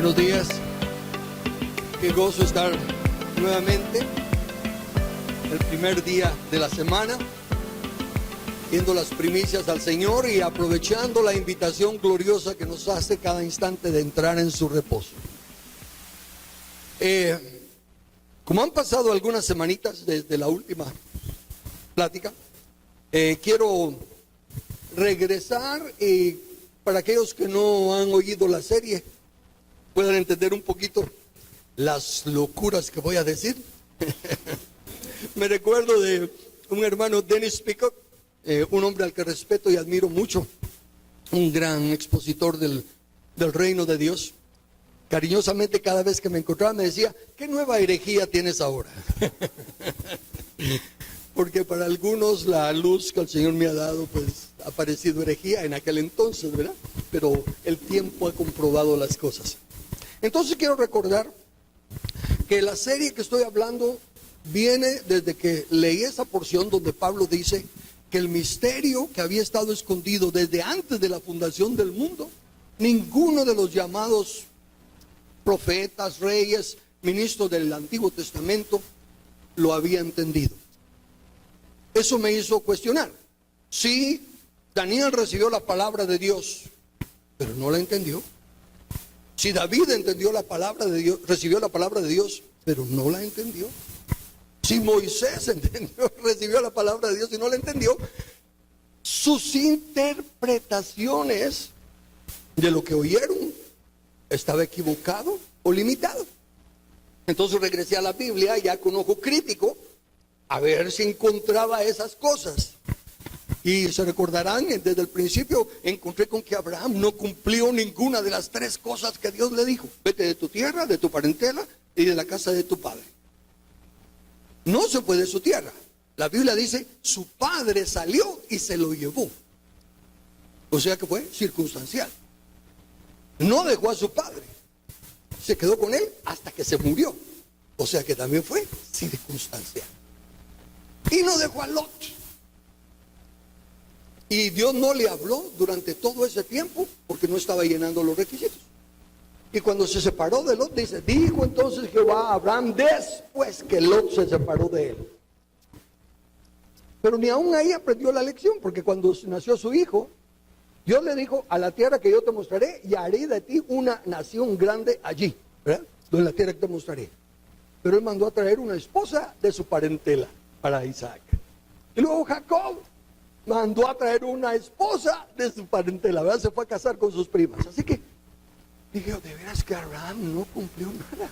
Buenos días, qué gozo estar nuevamente el primer día de la semana, viendo las primicias al Señor y aprovechando la invitación gloriosa que nos hace cada instante de entrar en su reposo. Como han pasado algunas semanitas desde la última plática, quiero regresar y para aquellos que no han oído la serie puedan entender un poquito las locuras que voy a decir. Me recuerdo de un hermano, Dennis Peacock, un hombre al que respeto y admiro mucho, un gran expositor del reino de Dios. Cariñosamente cada vez que me encontraba me decía: ¿qué nueva herejía tienes ahora? Porque para algunos la luz que el Señor me ha dado pues ha parecido herejía en aquel entonces, ¿verdad? Pero el tiempo ha comprobado las cosas. Entonces quiero recordar que la serie que estoy hablando viene desde que leí esa porción donde Pablo dice que el misterio que había estado escondido desde antes de la fundación del mundo, ninguno de los llamados profetas, reyes, ministros del Antiguo Testamento lo había entendido. Eso me hizo cuestionar. Sí, Daniel recibió la palabra de Dios, pero no la entendió. Si David entendió la palabra de Dios, recibió la palabra de Dios, pero no la entendió. Si Moisés recibió la palabra de Dios y no la entendió, sus interpretaciones de lo que oyeron estaba equivocado o limitado. Entonces regresé a la Biblia ya con ojo crítico a ver si encontraba esas cosas. Y se recordarán, desde el principio encontré con que Abraham no cumplió ninguna de las 3 cosas que Dios le dijo: vete de tu tierra, de tu parentela y de la casa de tu padre. No se fue de su tierra. La Biblia dice: su padre salió y se lo llevó. O sea que fue circunstancial. No dejó a su padre, se quedó con él hasta que se murió. O sea que también fue circunstancial. Y no dejó a Lot. Y Dios no le habló durante todo ese tiempo porque no estaba llenando los requisitos. Y cuando se separó de Lot, dice: dijo entonces Jehová a Abraham después que Lot se separó de él. Pero ni aún ahí aprendió la lección, porque cuando nació su hijo, Dios le dijo: a la tierra que yo te mostraré y haré de ti una nación grande allí, ¿verdad? En la tierra que te mostraré. Pero él mandó a traer una esposa de su parentela para Isaac. Y luego Jacob mandó a traer una esposa de su parentela, ¿verdad? Se fue a casar con sus primas. Así que dije: de veras que Abraham no cumplió nada.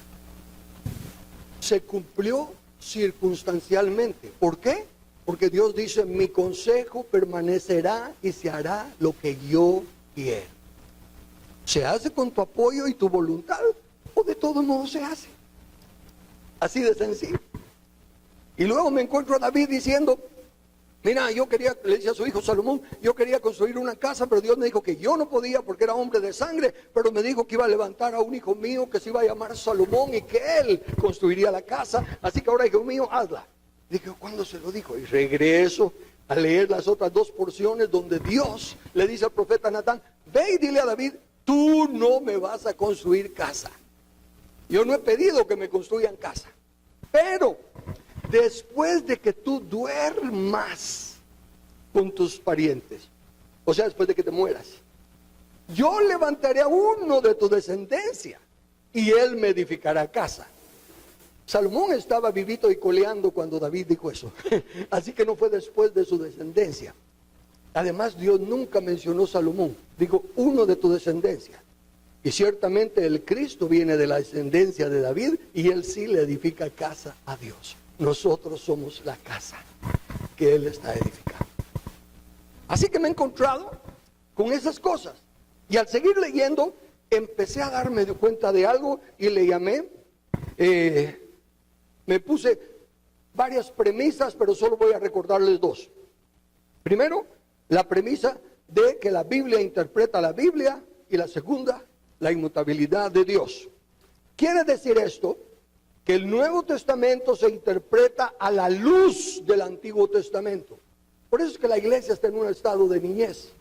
Se cumplió circunstancialmente. ¿Por qué? Porque Dios dice: mi consejo permanecerá y se hará lo que yo quiero. Se hace con tu apoyo y tu voluntad, o de todo modo se hace. Así de sencillo. Y luego me encuentro a David diciendo: mira, yo quería, le decía a su hijo Salomón, yo quería construir una casa, pero Dios me dijo que yo no podía porque era hombre de sangre, pero me dijo que iba a levantar a un hijo mío que se iba a llamar Salomón y que él construiría la casa, así que ahora, hijo mío, hazla. Dije: ¿cuándo se lo dijo? Y regreso a leer las otras 2 porciones donde Dios le dice al profeta Natán: ve y dile a David, tú no me vas a construir casa. Yo no he pedido que me construyan casa, pero después de que tú duermas con tus parientes, o sea, después de que te mueras, yo levantaré a uno de tu descendencia y él me edificará casa. Salomón estaba vivito y coleando cuando David dijo eso. Así que no fue después de su descendencia. Además, Dios nunca mencionó Salomón. Dijo: uno de tu descendencia. Y ciertamente el Cristo viene de la descendencia de David y él sí le edifica casa a Dios. Nosotros somos la casa que él está edificando. Así que me he encontrado con esas cosas. Y al seguir leyendo, empecé a darme cuenta de algo y le llamé... me puse varias premisas, pero solo voy a recordarles 2. Primero, la premisa de que la Biblia interpreta la Biblia, y la segunda, la inmutabilidad de Dios. Quiere decir esto, que el Nuevo Testamento se interpreta a la luz del Antiguo Testamento. Por eso es que la iglesia está en un estado de niñez,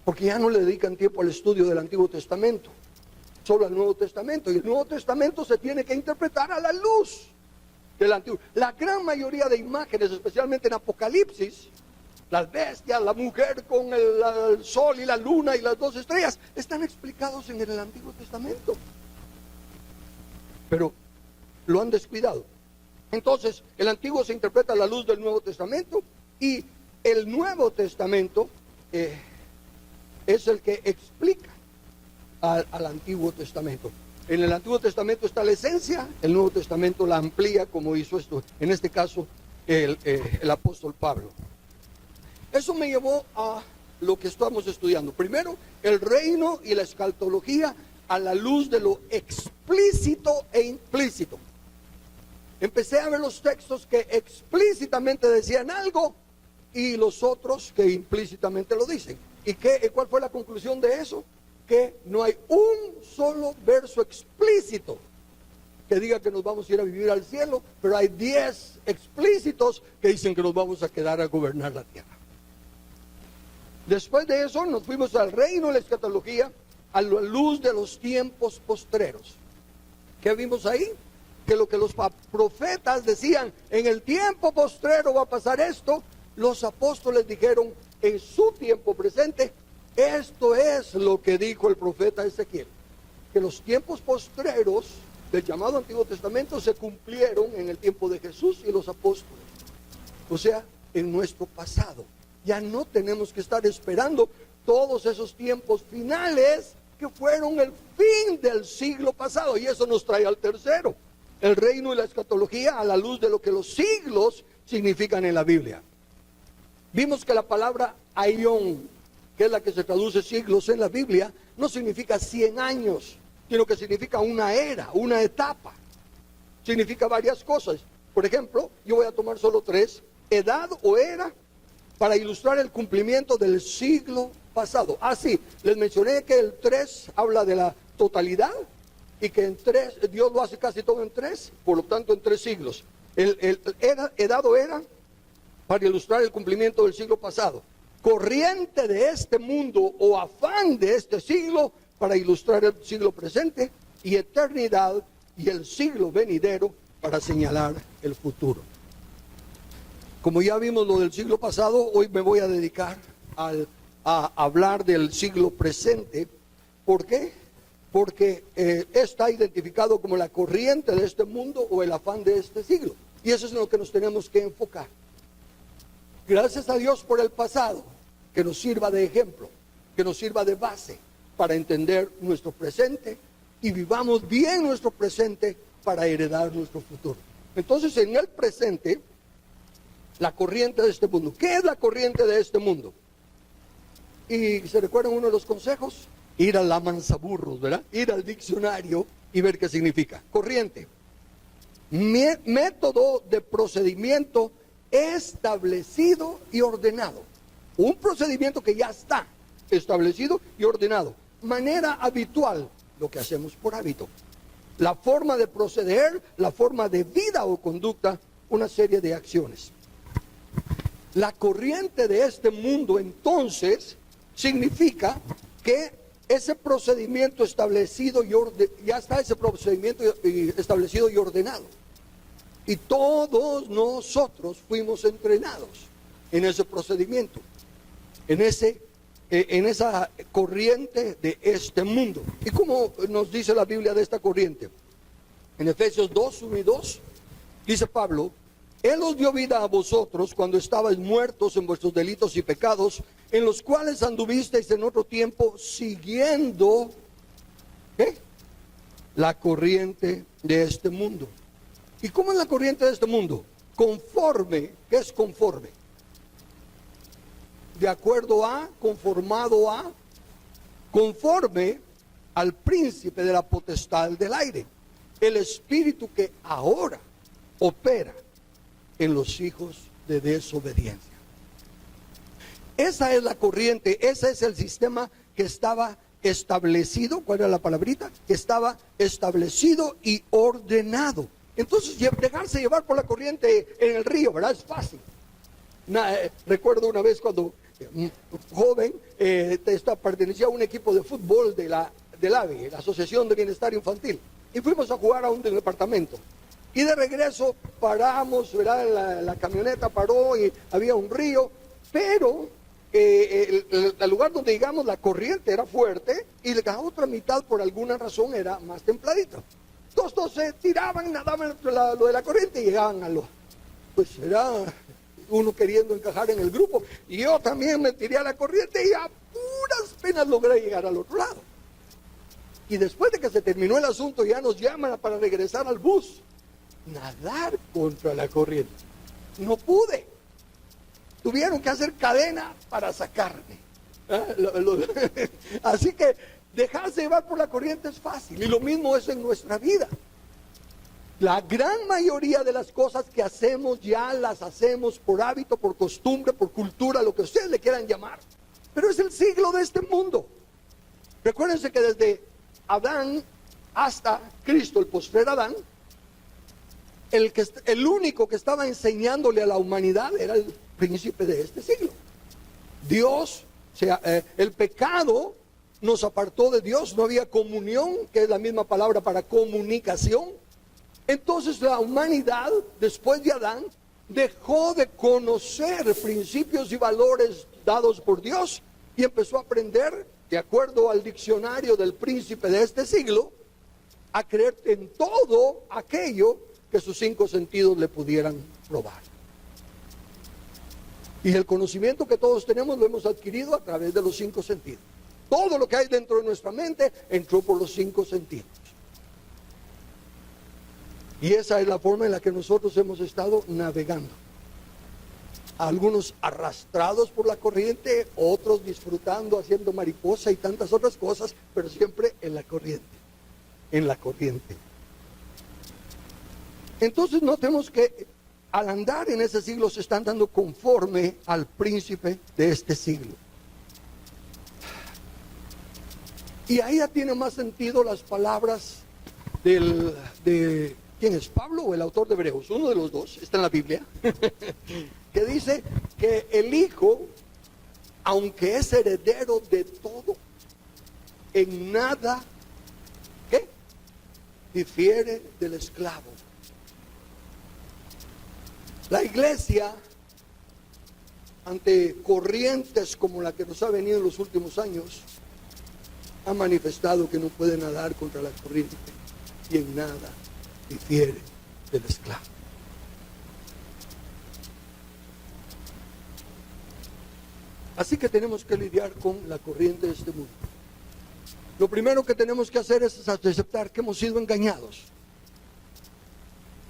porque ya no le dedican tiempo al estudio del Antiguo Testamento. solo al Nuevo Testamento. Y el Nuevo Testamento se tiene que interpretar a la luz del Antiguo. La gran mayoría de imágenes, especialmente en Apocalipsis, las bestias, la mujer con el sol y la luna y las dos estrellas, están explicados en el Antiguo Testamento. Pero lo han descuidado. Entonces, el Antiguo se interpreta a la luz del Nuevo Testamento, y el Nuevo Testamento es el que explica al Antiguo Testamento. En el Antiguo Testamento está la esencia, el Nuevo Testamento la amplía, como hizo esto, en este caso, el apóstol Pablo. Eso me llevó a lo que estamos estudiando. Primero, el reino y la escatología a la luz de lo explícito e implícito. Empecé a ver los textos que explícitamente decían algo y los otros que implícitamente lo dicen. ¿Y cuál fue la conclusión de eso? Que no hay un solo verso explícito que diga que nos vamos a ir a vivir al cielo, pero hay 10 explícitos que dicen que nos vamos a quedar a gobernar la tierra. Después de eso nos fuimos al reino de la escatología a la luz de los tiempos postreros. ¿Qué vimos ahí? Que lo que los profetas decían, en el tiempo postrero va a pasar esto, los apóstoles dijeron en su tiempo presente, esto es lo que dijo el profeta Ezequiel, que los tiempos postreros del llamado Antiguo Testamento se cumplieron en el tiempo de Jesús y los apóstoles, o sea, en nuestro pasado. Ya no tenemos que estar esperando todos esos tiempos finales que fueron el fin del siglo pasado, y eso nos trae al tercero, el reino y la escatología a la luz de lo que los siglos significan en la Biblia. Vimos que la palabra aión, que es la que se traduce siglos en la Biblia, no significa 100 años, sino que significa una era, una etapa. Significa varias cosas. Por ejemplo, yo voy a tomar solo 3, edad o era, para ilustrar el cumplimiento del siglo pasado. Sí, les mencioné que el 3 habla de la totalidad, y que en 3, Dios lo hace casi todo en 3, por lo tanto en 3 siglos. Edad o era, para ilustrar el cumplimiento del siglo pasado. Corriente de este mundo o afán de este siglo, para ilustrar el siglo presente, y eternidad y el siglo venidero, para señalar el futuro. Como ya vimos lo del siglo pasado, hoy me voy a dedicar a hablar del siglo presente. ¿Por qué? Porque está identificado como la corriente de este mundo o el afán de este siglo. Y eso es en lo que nos tenemos que enfocar. Gracias a Dios por el pasado, que nos sirva de ejemplo, que nos sirva de base para entender nuestro presente, y vivamos bien nuestro presente para heredar nuestro futuro. Entonces, en el presente, la corriente de este mundo. ¿Qué es la corriente de este mundo? Y se recuerdan uno de los consejos, ir a la mansaburros, ¿verdad? Ir al diccionario y ver qué significa. Corriente, método de procedimiento establecido y ordenado. Un procedimiento que ya está establecido y ordenado. Manera habitual, lo que hacemos por hábito. La forma de proceder, la forma de vida o conducta, una serie de acciones. La corriente de este mundo, entonces, significa que ese procedimiento establecido ya está ese procedimiento establecido y ordenado. Y todos nosotros fuimos entrenados en ese procedimiento, en esa corriente de este mundo. ¿Y cómo nos dice la Biblia de esta corriente? En Efesios 2, 1 y 2, dice Pablo, Él os dio vida a vosotros cuando estabais muertos en vuestros delitos y pecados, en los cuales anduvisteis en otro tiempo siguiendo la corriente de este mundo. ¿Y cómo es la corriente de este mundo? Conforme, ¿qué es conforme? De acuerdo a, conformado a, conforme al príncipe de la potestad del aire, el espíritu que ahora opera en los hijos de desobediencia. Esa es la corriente, ese es el sistema que estaba establecido. ¿Cuál era la palabrita? Que estaba establecido y ordenado. Entonces, dejarse llevar por la corriente en el río, ¿verdad? Es fácil. Recuerdo una vez cuando joven, pertenecía a un equipo de fútbol de la del ABI, la Asociación de Bienestar Infantil, y fuimos a jugar a un departamento. Y de regreso paramos, ¿verdad? La camioneta paró y había un río, pero el lugar donde llegamos la corriente era fuerte y la otra mitad por alguna razón era más templadita. Todos se tiraban, nadaban lo de la corriente y llegaban a lo... Pues era uno queriendo encajar en el grupo y yo también me tiré a la corriente y a puras penas logré llegar al otro lado. Y después de que se terminó el asunto ya nos llaman para regresar al bus. Nadar contra la corriente. No pude. Tuvieron que hacer cadena para sacarme. Así que dejarse llevar por la corriente es fácil. Y lo mismo es en nuestra vida. La gran mayoría de las cosas que hacemos ya las hacemos por hábito, por costumbre, por cultura, lo que ustedes le quieran llamar. Pero es el siglo de este mundo. Recuérdense que desde Adán hasta Cristo, el postrer Adán, el único que estaba enseñándole a la humanidad era el príncipe de este siglo. Dios, o sea, el pecado nos apartó de Dios, no había comunión, que es la misma palabra para comunicación. Entonces la humanidad, después de Adán, dejó de conocer principios y valores dados por Dios y empezó a aprender, de acuerdo al diccionario del príncipe de este siglo, a creer en todo aquello que sus 5 sentidos le pudieran probar. Y el conocimiento que todos tenemos lo hemos adquirido a través de los 5 sentidos. Todo lo que hay dentro de nuestra mente entró por los 5 sentidos. Y esa es la forma en la que nosotros hemos estado navegando. Algunos arrastrados por la corriente, otros disfrutando, haciendo mariposa y tantas otras cosas, pero siempre en la corriente. En la corriente. Entonces notemos que al andar en ese siglo se están dando conforme al príncipe de este siglo. Y ahí ya tiene más sentido las palabras de ¿quién es? ¿Pablo o el autor de Hebreos? Uno de los dos, está en la Biblia, que dice que el hijo, aunque es heredero de todo, en nada, ¿qué? Difiere del esclavo. La iglesia, ante corrientes como la que nos ha venido en los últimos años, ha manifestado que no puede nadar contra la corriente y en nada difiere del esclavo. Así que tenemos que lidiar con la corriente de este mundo. Lo primero que tenemos que hacer es aceptar que hemos sido engañados.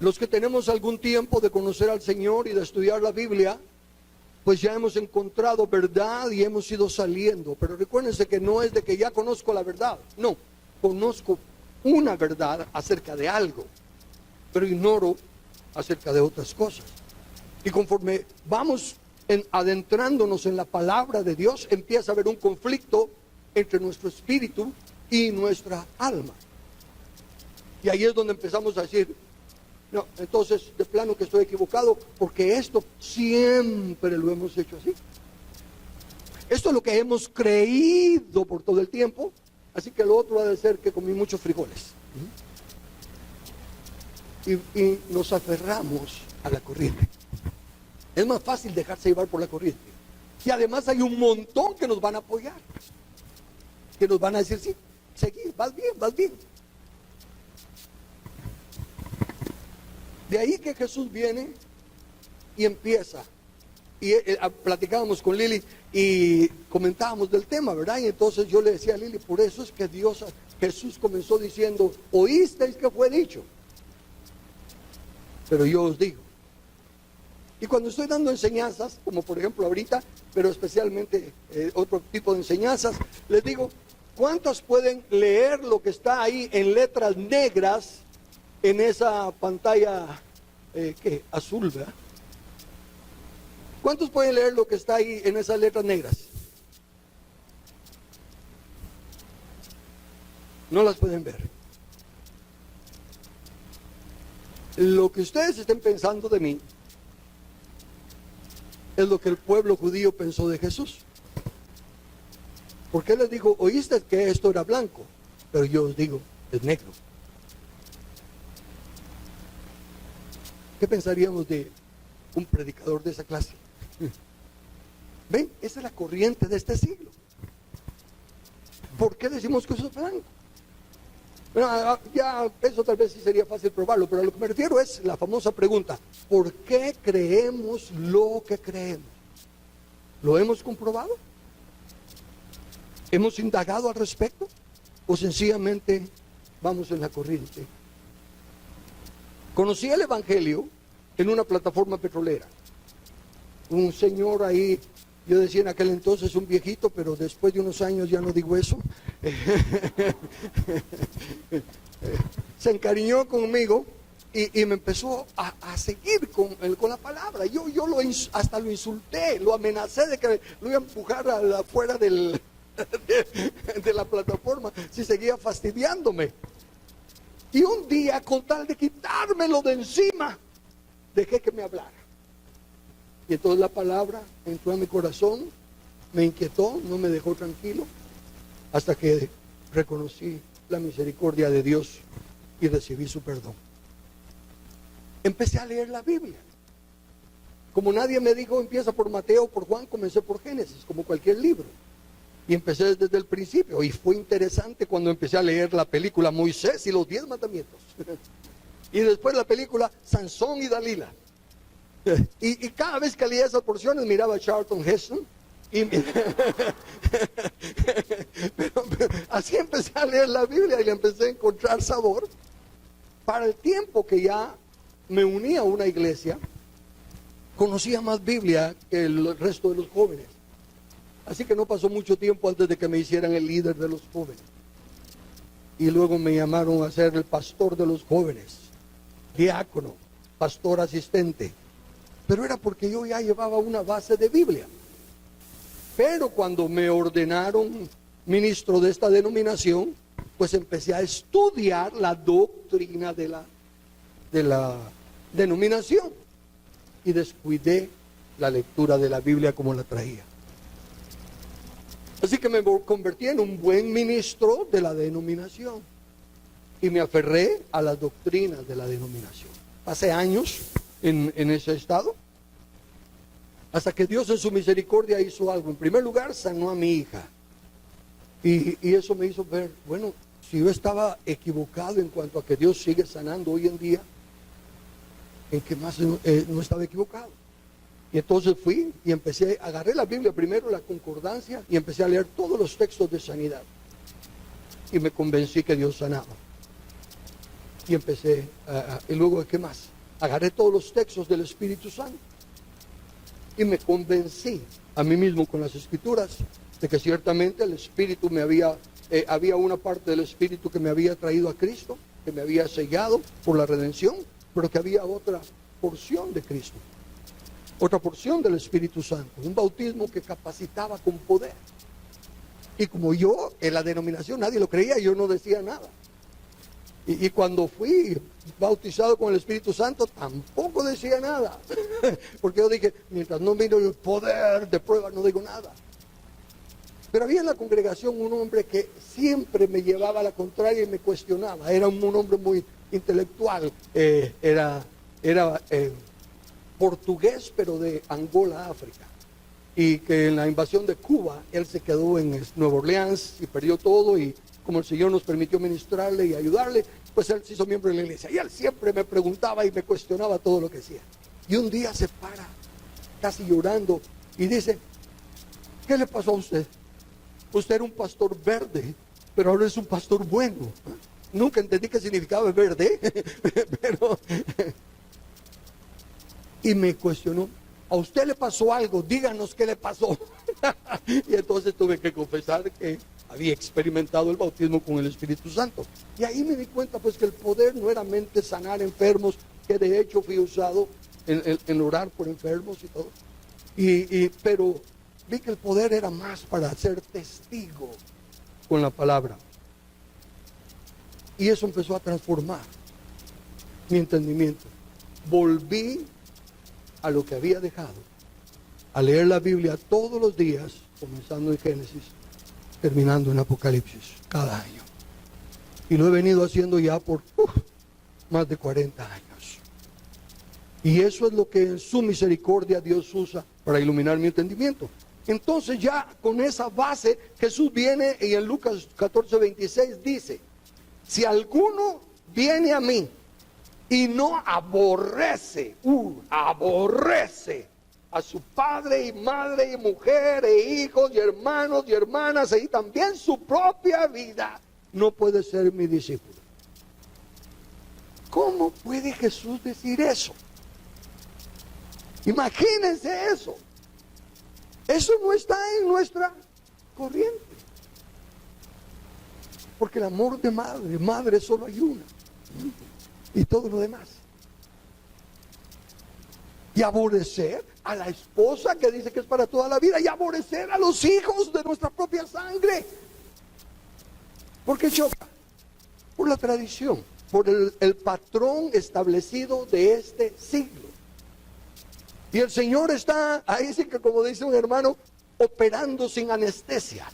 Los que tenemos algún tiempo de conocer al Señor y de estudiar la Biblia, pues ya hemos encontrado verdad y hemos ido saliendo. Pero recuérdense que no es de que ya conozco la verdad. No, conozco una verdad acerca de algo, pero ignoro acerca de otras cosas. Y conforme vamos adentrándonos en la palabra de Dios, empieza a haber un conflicto entre nuestro espíritu y nuestra alma. Y ahí es donde empezamos a decir, no, entonces de plano que estoy equivocado, porque esto siempre lo hemos hecho así. Esto es lo que hemos creído por todo el tiempo, así que lo otro ha de ser que comí muchos frijoles. Y nos aferramos a la corriente. Es más fácil dejarse llevar por la corriente. Y además hay un montón que nos van a apoyar, que nos van a decir, sí, seguí, vas bien, vas bien. De ahí que Jesús viene y empieza. Y platicábamos con Lili y comentábamos del tema, ¿verdad? Y entonces yo le decía a Lili, por eso es que Jesús comenzó diciendo, oísteis que fue dicho, pero yo os digo. Y cuando estoy dando enseñanzas, como por ejemplo ahorita, pero especialmente otro tipo de enseñanzas, les digo, ¿cuántos pueden leer lo que está ahí en letras negras en esa pantalla azul, ¿verdad? ¿Cuántos pueden leer lo que está ahí en esas letras negras? No las pueden ver. Lo que ustedes estén pensando de mí es lo que el pueblo judío pensó de Jesús. Porque él les dijo, oíste que esto era blanco. pero yo os digo, es negro. ¿Qué pensaríamos de un predicador de esa clase? ¿Ven? Esa es la corriente de este siglo. ¿Por qué decimos que eso es blanco? Bueno, ya eso tal vez sí sería fácil probarlo, pero a lo que me refiero es la famosa pregunta: ¿por qué creemos lo que creemos? ¿Lo hemos comprobado? ¿Hemos indagado al respecto? ¿O sencillamente vamos en la corriente? Conocí el Evangelio en una plataforma petrolera. Un señor ahí, yo decía en aquel entonces un viejito, pero después de unos años ya no digo eso. Se encariñó conmigo y me empezó a seguir con la palabra. Yo hasta lo insulté, lo amenacé de que lo iba a empujar afuera de la plataforma si seguía fastidiándome. Y un día, con tal de quitármelo de encima, dejé que me hablara. Y entonces la palabra entró a mi corazón, me inquietó, no me dejó tranquilo, hasta que reconocí la misericordia de Dios y recibí su perdón. Empecé a leer la Biblia. Como nadie me dijo empieza por Mateo o por Juan, comencé por Génesis, como cualquier libro. Y empecé desde el principio, y fue interesante cuando empecé a leer la película Moisés y los 10 mandamientos. Y después la película Sansón y Dalila. Y cada vez que leía esas porciones miraba a Charlton Heston. Pero así empecé a leer la Biblia y le empecé a encontrar sabor. Para el tiempo que ya me uní a una iglesia, conocía más Biblia que el resto de los jóvenes. Así que no pasó mucho tiempo antes de que me hicieran el líder de los jóvenes. Y luego me llamaron a ser el pastor de los jóvenes, diácono, pastor asistente. Pero era porque yo ya llevaba una base de Biblia. Pero cuando me ordenaron ministro de esta denominación, pues empecé a estudiar la doctrina de la denominación. Y descuidé la lectura de la Biblia como la traía. Así que me convertí en un buen ministro de la denominación y me aferré a las doctrinas de la denominación. Pasé años en ese estado, hasta que Dios en su misericordia hizo algo. En primer lugar, sanó a mi hija. Y eso me hizo ver, bueno, si yo estaba equivocado en cuanto a que Dios sigue sanando hoy en día, ¿en qué más no estaba equivocado? Y entonces fui y agarré la Biblia primero, la concordancia, y empecé a leer todos los textos de sanidad. Y me convencí que Dios sanaba. Y y luego, ¿qué más? Agarré todos los textos del Espíritu Santo. Y me convencí a mí mismo con las Escrituras de que ciertamente el Espíritu había una parte del Espíritu que me había traído a Cristo, que me había sellado por la redención, pero que había otra porción de Cristo. Otra porción del Espíritu Santo, un bautismo que capacitaba con poder. Y como yo en la denominación nadie lo creía, yo no decía nada. Y cuando fui bautizado con el Espíritu Santo tampoco decía nada. Porque yo dije, mientras no vino el poder de prueba, no digo nada. Pero había en la congregación un hombre que siempre me llevaba a la contraria y me cuestionaba. Era un hombre muy intelectual, era portugués, pero de Angola, África, y que en la invasión de Cuba él se quedó en Nueva Orleans y perdió todo, y como el Señor nos permitió ministrarle y ayudarle, pues él se hizo miembro de la iglesia, y él siempre me preguntaba y me cuestionaba todo lo que hacía. Y un día se para, casi llorando, y dice, ¿qué le pasó a usted? Usted era un pastor verde, pero ahora es un pastor bueno. Nunca entendí qué significaba verde, pero... Y me cuestionó, ¿a usted le pasó algo? Díganos qué le pasó. Y entonces tuve que confesar que había experimentado el bautismo con el Espíritu Santo. Y ahí me di cuenta pues que el poder no era mente sanar enfermos, que de hecho fui usado en orar por enfermos y todo. Pero vi que el poder era más para ser testigo con la palabra. Y eso empezó a transformar mi entendimiento. Volví a lo que había dejado, a leer la Biblia todos los días, comenzando en Génesis, terminando en Apocalipsis, cada año. Y lo he venido haciendo ya por más de 40 años. Y eso es lo que en su misericordia Dios usa para iluminar mi entendimiento. Entonces ya con esa base Jesús viene y en Lucas 14:26 dice: si alguno viene a mí y no aborrece a su padre y madre y mujer e hijos y hermanos y hermanas y también su propia vida, no puede ser mi discípulo. ¿Cómo puede Jesús decir eso? Imagínense eso. Eso no está en nuestra corriente. Porque el amor de madre solo hay una. Y todo lo demás. Y aborrecer a la esposa que dice que es para toda la vida. Y aborrecer a los hijos de nuestra propia sangre. ¿Por qué choca? Por la tradición. Por el patrón establecido de este siglo. Y el Señor está, ahí sí que como dice un hermano, operando sin anestesia.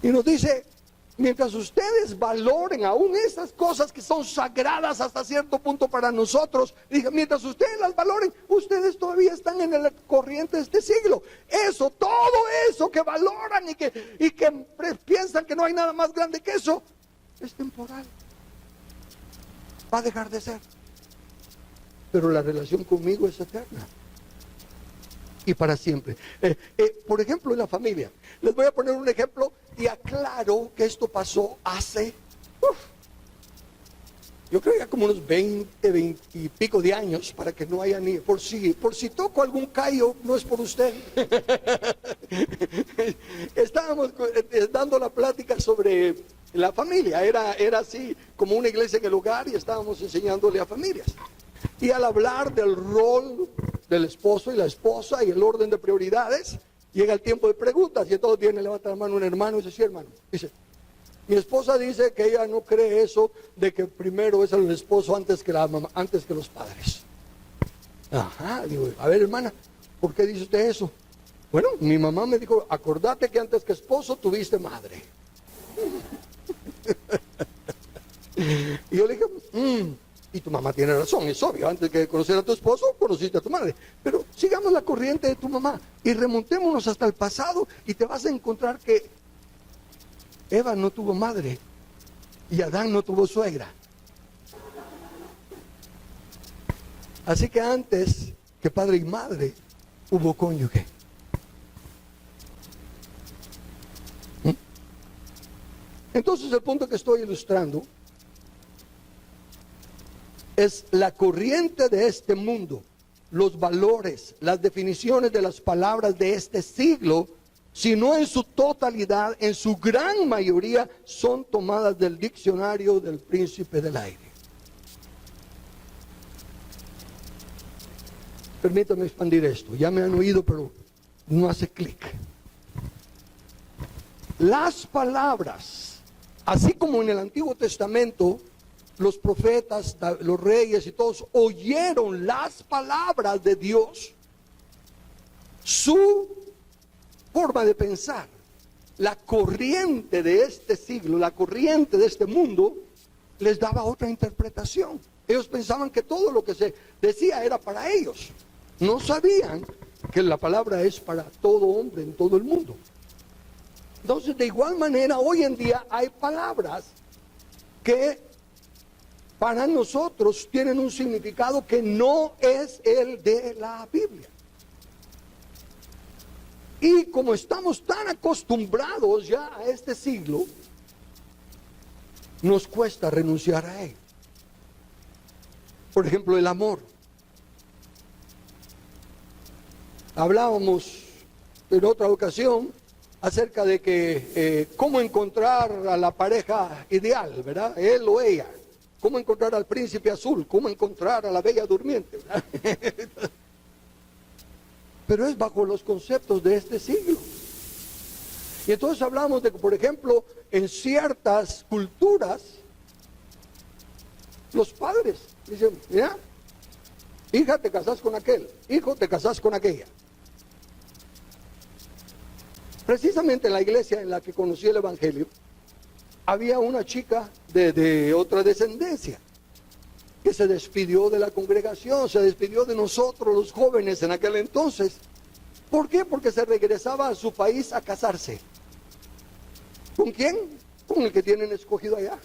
Y nos dice, mientras ustedes valoren aún esas cosas que son sagradas hasta cierto punto para nosotros, dije, mientras ustedes las valoren, ustedes todavía están en la corriente de este siglo. Eso, todo eso que valoran y que piensan que no hay nada más grande que eso, es temporal. Va a dejar de ser. Pero la relación conmigo es eterna. Y para siempre. Por ejemplo, en la familia. Les voy a poner un ejemplo y aclaro que esto pasó hace, yo creo ya como unos 20 y pico de años, para que no haya ni, por si toco algún callo, no es por usted. Estábamos dando la plática sobre la familia. Era así como una iglesia en el hogar y estábamos enseñándole a familias. Y al hablar del rol del esposo y la esposa y el orden de prioridades, llega el tiempo de preguntas y entonces viene, levanta la mano un hermano y dice, sí, hermano, dice, mi esposa dice que ella no cree eso de que primero es el esposo antes que la mamá, antes que los padres. Ajá, digo, a ver, hermana, ¿por qué dice usted eso? Bueno, mi mamá me dijo, acordate que antes que esposo tuviste madre. Y yo le dije, y tu mamá tiene razón, es obvio, antes de conocer a tu esposo, conociste a tu madre. Pero sigamos la corriente de tu mamá y remontémonos hasta el pasado y te vas a encontrar que Eva no tuvo madre y Adán no tuvo suegra. Así que antes que padre y madre hubo cónyuge. Entonces el punto que estoy ilustrando es la corriente de este mundo, los valores, las definiciones de las palabras de este siglo, si no en su totalidad, en su gran mayoría, son tomadas del diccionario del príncipe del aire. Permítame expandir esto, ya me han oído, pero no hace clic. Las palabras, así como en el Antiguo Testamento, los profetas, los reyes y todos oyeron las palabras de Dios, su forma de pensar, la corriente de este siglo, la corriente de este mundo, les daba otra interpretación. Ellos pensaban que todo lo que se decía era para ellos. No sabían que la palabra es para todo hombre en todo el mundo. Entonces, de igual manera, hoy en día hay palabras que para nosotros tienen un significado que no es el de la Biblia. Y como estamos tan acostumbrados ya a este siglo, nos cuesta renunciar a él. Por ejemplo, el amor. Hablábamos en otra ocasión acerca de que cómo encontrar a la pareja ideal, ¿verdad? Él o ella. Cómo encontrar al príncipe azul, cómo encontrar a la bella durmiente, ¿verdad? Pero es bajo los conceptos de este siglo. Y entonces hablamos de que, por ejemplo, en ciertas culturas, los padres dicen, mira, hija, te casas con aquel, hijo, te casas con aquella. Precisamente en la iglesia en la que conocí el Evangelio, había una chica de otra descendencia que se despidió de la congregación, se despidió de nosotros los jóvenes en aquel entonces. ¿Por qué? Porque se regresaba a su país a casarse. ¿Con quién? Con el que tienen escogido allá.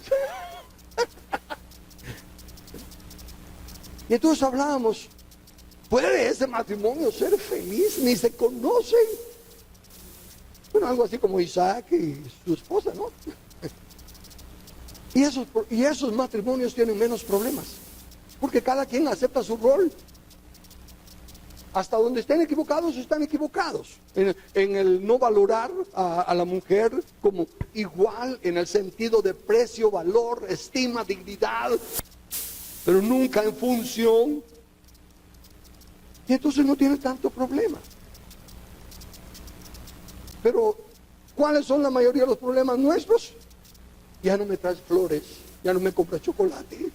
Y entonces hablábamos, ¿puede ese matrimonio ser feliz? Ni se conocen. Bueno, algo así como Isaac y su esposa, ¿no? Y esos matrimonios tienen menos problemas, porque cada quien acepta su rol. Hasta donde estén equivocados, están equivocados. En el no valorar a la mujer como igual en el sentido de precio, valor, estima, dignidad, pero nunca en función. Y entonces no tiene tanto problema. Pero, ¿cuáles son la mayoría de los problemas nuestros? Ya no me traes flores, ya no me compras chocolate.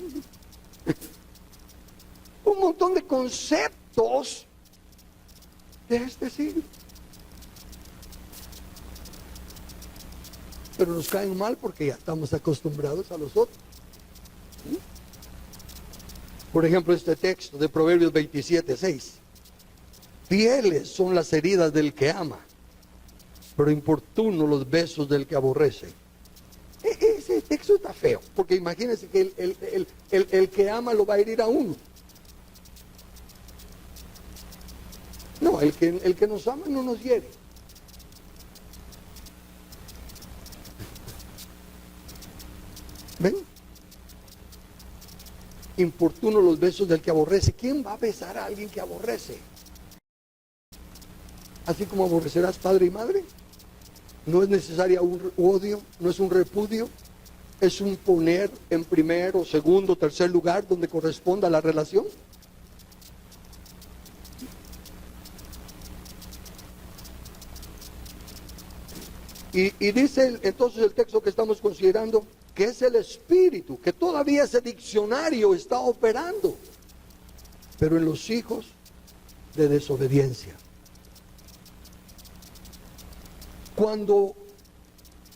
Un montón de conceptos de este siglo. Pero nos caen mal porque ya estamos acostumbrados a los otros. Por ejemplo, este texto de Proverbios 27:6. Fieles son las heridas del que ama, pero importunos los besos del que aborrece. Ese texto está feo, porque imagínense que el que ama lo va a herir a uno. No, el que nos ama no nos hiere. ¿Ven? Importuno los besos del que aborrece. ¿Quién va a besar a alguien que aborrece? Así como aborrecerás padre y madre. No es necesaria un odio, no es un repudio. Es un poner en primero, segundo, tercer lugar donde corresponda la relación. Y dice entonces el texto que estamos considerando que es el espíritu, que todavía ese diccionario está operando, pero en los hijos de desobediencia. Cuando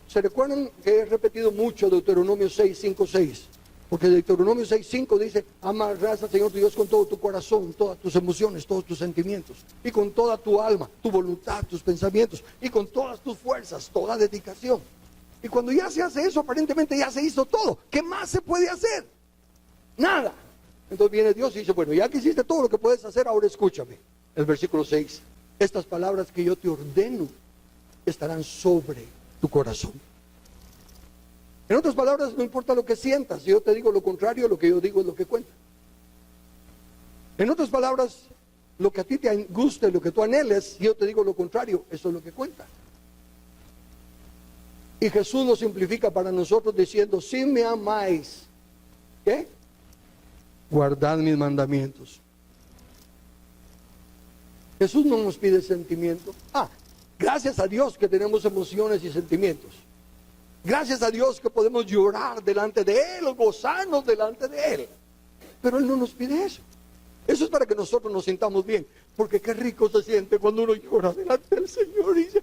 se recuerdan que he repetido mucho Deuteronomio 6:5-6, porque Deuteronomio 6:5 dice: amarás al Señor tu Dios con todo tu corazón, todas tus emociones, todos tus sentimientos, y con toda tu alma, tu voluntad, tus pensamientos, y con todas tus fuerzas, toda dedicación. Y cuando ya se hace eso, aparentemente ya se hizo todo. ¿Qué más se puede hacer? Nada. Entonces viene Dios y dice: bueno, ya que hiciste todo lo que puedes hacer, ahora escúchame. El versículo 6: estas palabras que yo te ordeno estarán sobre tu corazón. En otras palabras, no importa lo que sientas, si yo te digo lo contrario, lo que yo digo es lo que cuenta. En otras palabras, lo que a ti te guste, lo que tú anheles, si yo te digo lo contrario, eso es lo que cuenta. Y Jesús lo simplifica para nosotros diciendo: si me amáis, ¿qué? Guardad mis mandamientos. Jesús no nos pide sentimiento. Gracias a Dios que tenemos emociones y sentimientos. Gracias a Dios que podemos llorar delante de Él o gozarnos delante de Él. Pero Él no nos pide eso. Eso es para que nosotros nos sintamos bien. Porque qué rico se siente cuando uno llora delante del Señor y dice: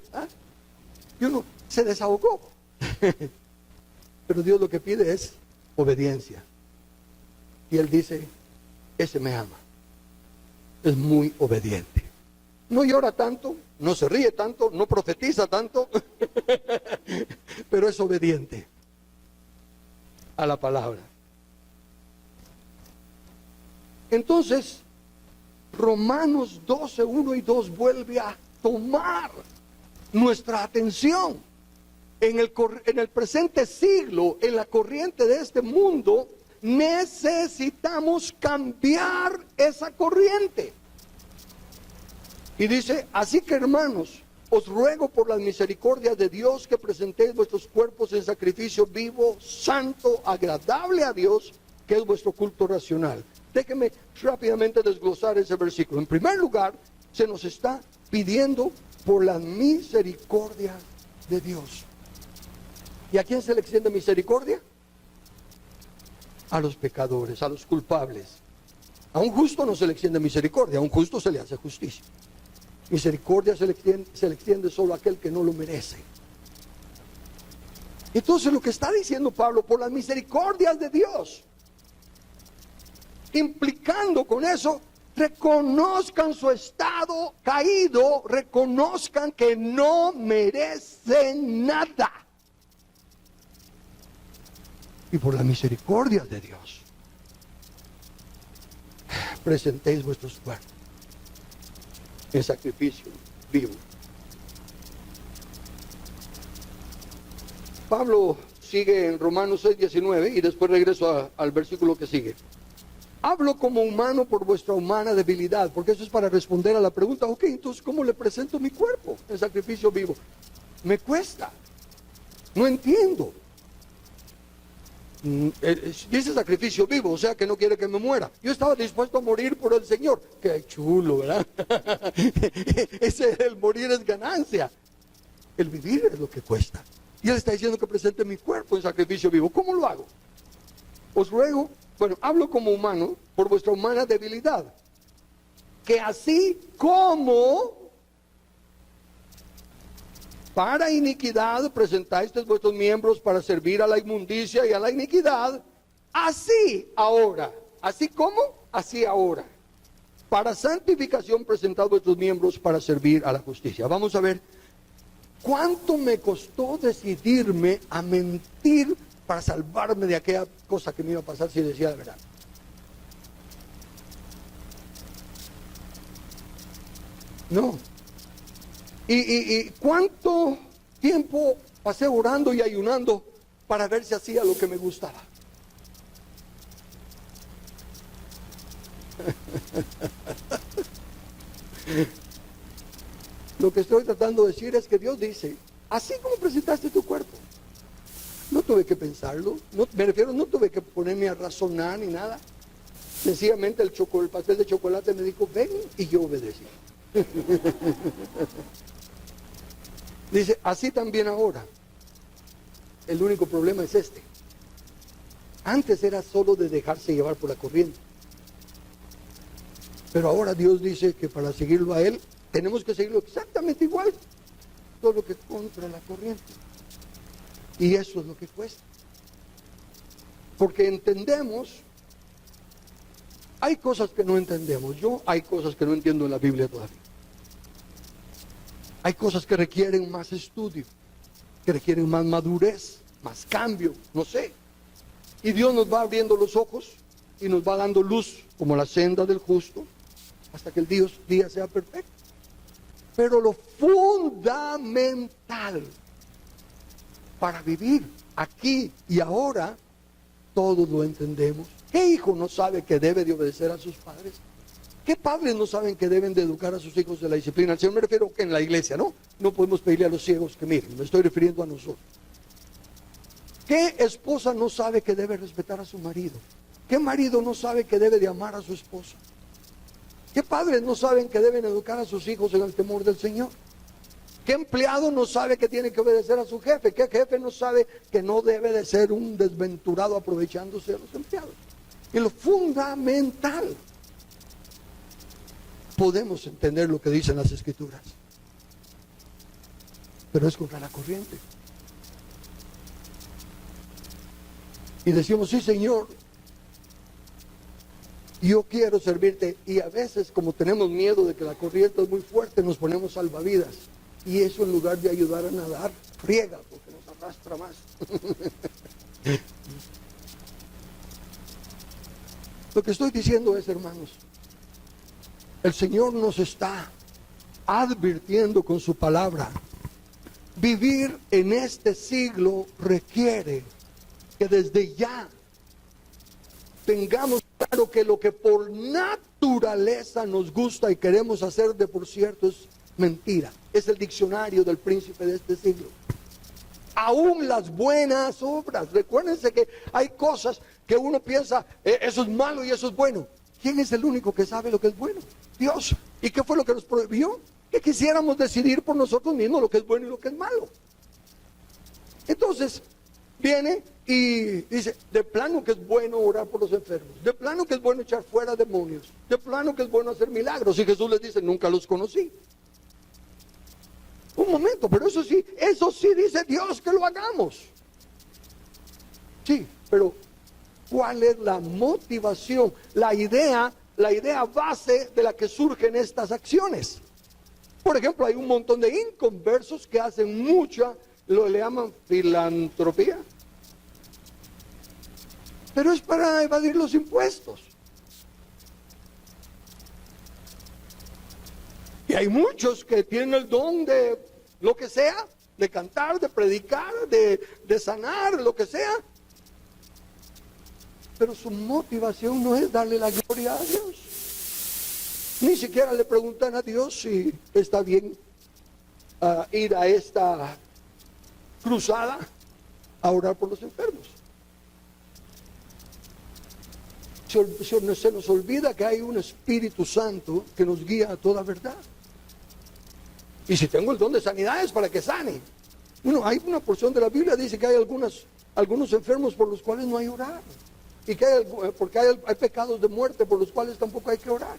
y uno se desahogó. Pero Dios lo que pide es obediencia. Y Él dice: ese me ama. Es muy obediente. No llora tanto, no se ríe tanto, no profetiza tanto, pero es obediente a la palabra. Entonces, Romanos 12:1 y 2 vuelve a tomar nuestra atención. En el presente siglo, en la corriente de este mundo, necesitamos cambiar esa corriente. Y dice: así que, hermanos, os ruego por las misericordias de Dios que presentéis vuestros cuerpos en sacrificio vivo, santo, agradable a Dios, que es vuestro culto racional. Déjenme rápidamente desglosar ese versículo. En primer lugar, se nos está pidiendo por las misericordias de Dios. ¿Y a quién se le extiende misericordia? A los pecadores, a los culpables. A un justo no se le extiende misericordia, a un justo se le hace justicia. Misericordia se le extiende solo a aquel que no lo merece. Entonces lo que está diciendo Pablo, por las misericordias de Dios, implicando con eso, reconozcan su estado caído, reconozcan que no merecen nada. Y por la misericordia de Dios, presentéis vuestros cuerpos en sacrificio vivo. Pablo sigue en Romanos 6:19 y después regreso al versículo que sigue. Hablo como humano por vuestra humana debilidad, porque eso es para responder a la pregunta, ok, entonces ¿cómo le presento mi cuerpo en sacrificio vivo? Me cuesta, no entiendo. Dice sacrificio vivo, o sea que no quiere que me muera. Yo estaba dispuesto a morir por el Señor. Qué chulo, ¿verdad? El morir es ganancia. El vivir es lo que cuesta. Y Él está diciendo que presente mi cuerpo en sacrificio vivo. ¿Cómo lo hago? Os ruego, bueno, hablo como humano por vuestra humana debilidad, que así como para iniquidad presentáis vuestros miembros para servir a la inmundicia y a la iniquidad, así ahora, así como, así ahora, para santificación presentad vuestros miembros para servir a la justicia. Vamos a ver cuánto me costó decidirme a mentir para salvarme de aquella cosa que me iba a pasar si decía la verdad. No. ¿Y cuánto tiempo pasé orando y ayunando para ver si hacía lo que me gustaba? Lo que estoy tratando de decir es que Dios dice, así como presentaste tu cuerpo. No tuve que pensarlo, me refiero, no tuve que ponerme a razonar ni nada. Sencillamente el pastel de chocolate me dijo, ven, y yo obedecí. Dice, así también ahora. El único problema es este. Antes era solo de dejarse llevar por la corriente. Pero ahora Dios dice que para seguirlo a Él, tenemos que seguirlo exactamente igual. Todo lo que contra la corriente. Y eso es lo que cuesta. Porque entendemos, hay cosas que no entendemos. Hay cosas que no entiendo en la Biblia todavía. Hay cosas que requieren más estudio, que requieren más madurez, más cambio, no sé. Y Dios nos va abriendo los ojos y nos va dando luz, como la senda del justo, hasta que el día sea perfecto. Pero lo fundamental para vivir aquí y ahora, todos lo entendemos. ¿Qué hijo no sabe que debe de obedecer a sus padres? ¿Qué padres no saben que deben de educar a sus hijos de la disciplina? Al Señor me refiero que en la iglesia, ¿no? No podemos pedirle a los ciegos que miren, me estoy refiriendo a nosotros. ¿Qué esposa no sabe que debe respetar a su marido? ¿Qué marido no sabe que debe de amar a su esposa? ¿Qué padres no saben que deben educar a sus hijos en el temor del Señor? ¿Qué empleado no sabe que tiene que obedecer a su jefe? ¿Qué jefe no sabe que no debe de ser un desventurado aprovechándose de los empleados? Y lo fundamental, podemos entender lo que dicen las Escrituras, pero es contra la corriente. Y decimos, sí, Señor, yo quiero servirte. Y a veces, como tenemos miedo de que la corriente es muy fuerte, nos ponemos salvavidas. Y eso, en lugar de ayudar a nadar, friega, porque nos arrastra más. Lo que estoy diciendo es, hermanos, el Señor nos está advirtiendo con su palabra. Vivir en este siglo requiere que desde ya tengamos claro que lo que por naturaleza nos gusta y queremos hacer, de por cierto, es mentira. Es el diccionario del príncipe de este siglo. Aún las buenas obras. Recuérdense que hay cosas que uno piensa, eso es malo y eso es bueno. ¿Quién es el único que sabe lo que es bueno? Dios. ¿Y qué fue lo que nos prohibió? Que quisiéramos decidir por nosotros mismos lo que es bueno y lo que es malo. Entonces, viene y dice, de plano que es bueno orar por los enfermos, de plano que es bueno echar fuera demonios, de plano que es bueno hacer milagros. Y Jesús les dice, nunca los conocí. Un momento, pero eso sí dice Dios que lo hagamos. Sí, pero ¿cuál es la motivación? La idea base de la que surgen estas acciones. Por ejemplo, hay un montón de inconversos que hacen mucha, le llaman filantropía, pero es para evadir los impuestos. Y hay muchos que tienen el don de lo que sea, de cantar, de predicar, de sanar, lo que sea. Pero su motivación no es darle la gloria a Dios. Ni siquiera le preguntan a Dios si está bien ir a esta cruzada a orar por los enfermos. Se nos olvida que hay un Espíritu Santo que nos guía a toda verdad. Y si tengo el don de sanidad es para que sane. Bueno, hay una porción de la Biblia que dice que hay algunos enfermos por los cuales no hay orar. Y que porque hay pecados de muerte por los cuales tampoco hay que orar.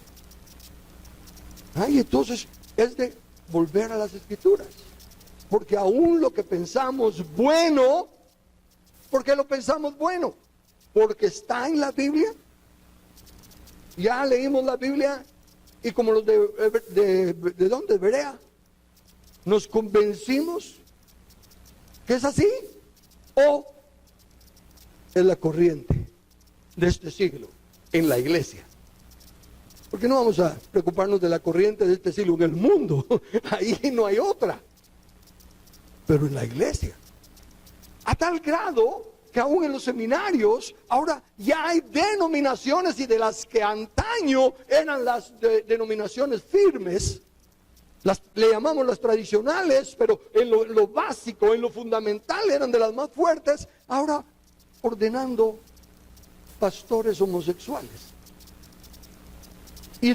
Y entonces es de volver a las Escrituras. Porque aún lo que pensamos bueno, ¿por qué lo pensamos bueno? Porque está en la Biblia. Ya leímos la Biblia y como los ¿de dónde? De Berea, nos convencimos que es así, o es la corriente de este siglo en la iglesia. Porque no vamos a preocuparnos de la corriente de este siglo en el mundo, ahí no hay otra, pero en la iglesia, a tal grado que aún en los seminarios ahora ya hay denominaciones, y de las que antaño eran las denominaciones firmes, le llamamos las tradicionales, pero en lo básico, en lo fundamental eran de las más fuertes, ahora ordenando pastores homosexuales. Y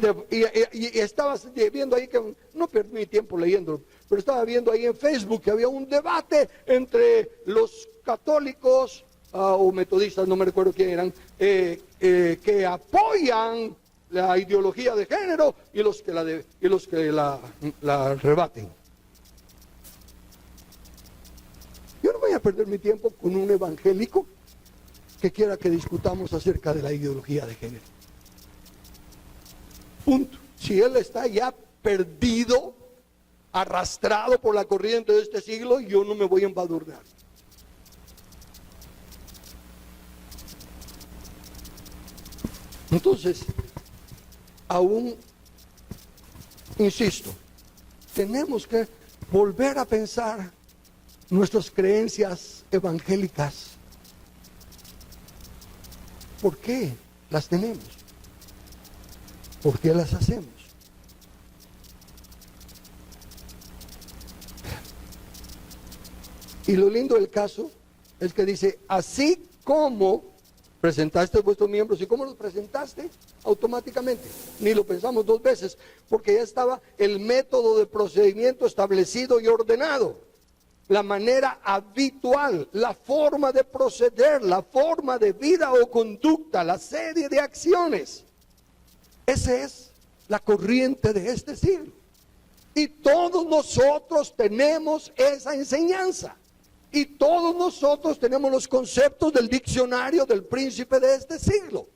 estaba viendo ahí, que no perdí mi tiempo leyendo, pero estaba viendo ahí en Facebook que había un debate entre los católicos o metodistas, no me recuerdo quién eran, que apoyan la ideología de género y los que la rebaten. Yo no voy a perder mi tiempo con un evangélico que quiera que discutamos acerca de la ideología de género. Punto. Si él está ya perdido, arrastrado por la corriente de este siglo, yo no me voy a embadurnar. Entonces, aún, insisto, tenemos que volver a pensar nuestras creencias evangélicas. ¿Por qué las tenemos? ¿Por qué las hacemos? Y lo lindo del caso es que dice, así como presentaste vuestros miembros. ¿Y cómo los presentaste? Automáticamente. Ni lo pensamos dos veces, porque ya estaba el método de procedimiento establecido y ordenado. La manera habitual, la forma de proceder, la forma de vida o conducta, la serie de acciones. Esa es la corriente de este siglo. Y todos nosotros tenemos esa enseñanza. Y todos nosotros tenemos los conceptos del diccionario del príncipe de este siglo.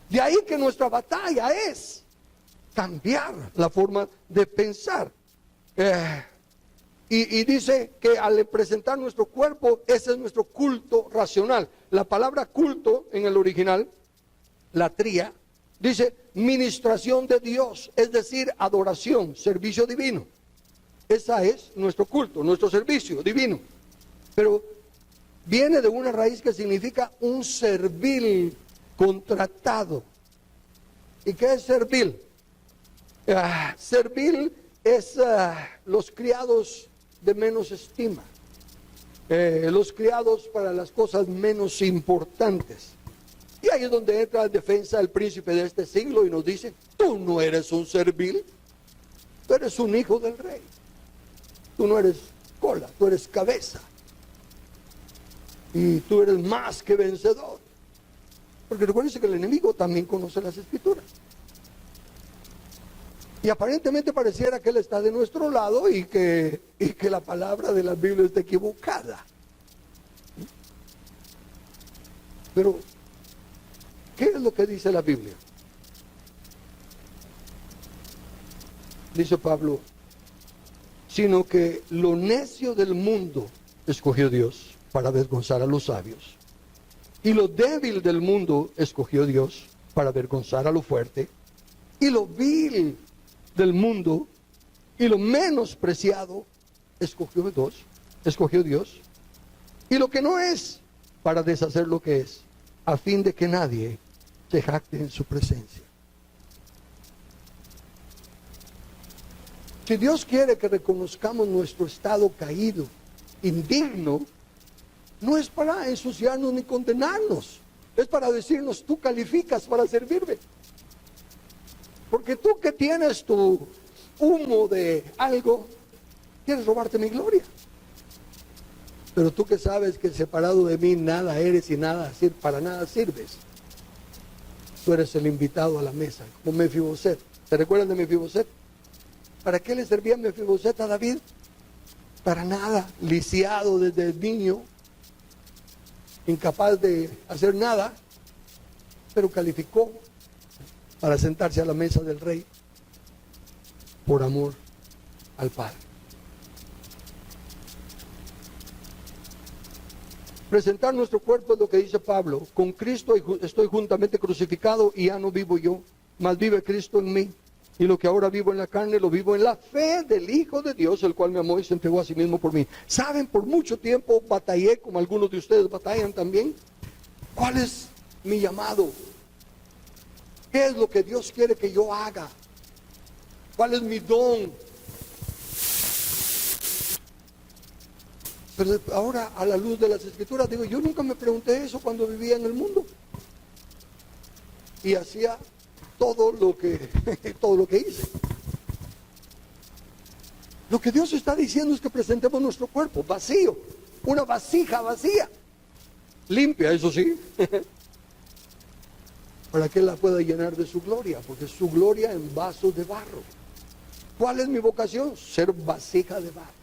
De ahí que nuestra batalla es cambiar la forma de pensar. Y dice que al presentar nuestro cuerpo, ese es nuestro culto racional. La palabra culto en el original, latría, dice ministración de Dios, es decir, adoración, servicio divino. Esa es nuestro culto, nuestro servicio divino. Pero viene de una raíz que significa un servil contratado. ¿Y qué es servil? Servil es los criados de menos estima, los criados para las cosas menos importantes. Y ahí es donde entra la defensa del príncipe de este siglo y nos dice, tú no eres un servil, tú eres un hijo del rey. Tú no eres cola, tú eres cabeza. Y tú eres más que vencedor. Porque recuérdense que el enemigo también conoce las Escrituras. Y aparentemente pareciera que él está de nuestro lado y que la palabra de la Biblia está equivocada. Pero, ¿qué es lo que dice la Biblia? Dice Pablo, sino que lo necio del mundo escogió Dios para avergonzar a los sabios. Y lo débil del mundo escogió Dios para avergonzar a lo fuerte. Y lo vil del mundo y lo menospreciado escogió Dios. Y lo que no es, para deshacer lo que es, a fin de que nadie se jacte en su presencia. Si Dios quiere que reconozcamos nuestro estado caído, indigno, no es para ensuciarnos ni condenarnos, es para decirnos, tú calificas para servirme. Porque tú que tienes tu humo de algo, quieres robarte mi gloria. Pero tú que sabes que separado de mí nada eres y para nada sirves, tú eres el invitado a la mesa, como Mefiboset. ¿Se recuerdan de Mefiboset? ¿Para qué le servía Mefiboset a David? Para nada, lisiado desde el niño, incapaz de hacer nada, pero calificó para sentarse a la mesa del rey por amor al Padre. Presentar nuestro cuerpo es lo que dice Pablo. Con Cristo estoy juntamente crucificado y ya no vivo yo, mas vive Cristo en mí. Y lo que ahora vivo en la carne, lo vivo en la fe del Hijo de Dios, el cual me amó y se entregó a sí mismo por mí. ¿Saben? Por mucho tiempo batallé, como algunos de ustedes batallan también. ¿Cuál es mi llamado? ¿Qué es lo que Dios quiere que yo haga? ¿Cuál es mi don? Pero ahora, a la luz de las Escrituras, digo, yo nunca me pregunté eso cuando vivía en el mundo. Y hacía todo lo que hice. Lo que Dios está diciendo es que presentemos nuestro cuerpo vacío, una vasija vacía, limpia, eso sí, para que Él la pueda llenar de su gloria, porque su gloria en vasos de barro. ¿Cuál es mi vocación? Ser vasija de barro,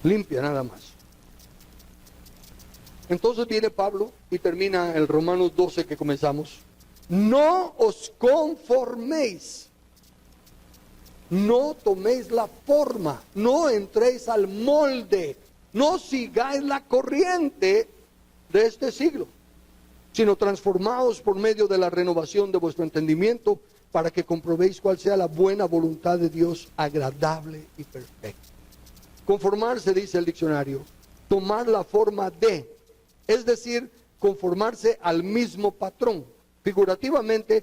limpia nada más. Entonces viene Pablo y termina el Romanos 12 que comenzamos. No os conforméis, no toméis la forma, no entréis al molde, no sigáis la corriente de este siglo, sino transformaos por medio de la renovación de vuestro entendimiento, para que comprobéis cuál sea la buena voluntad de Dios, agradable y perfecta. Conformarse, dice el diccionario, tomar la forma de, es decir, conformarse al mismo patrón. Figurativamente,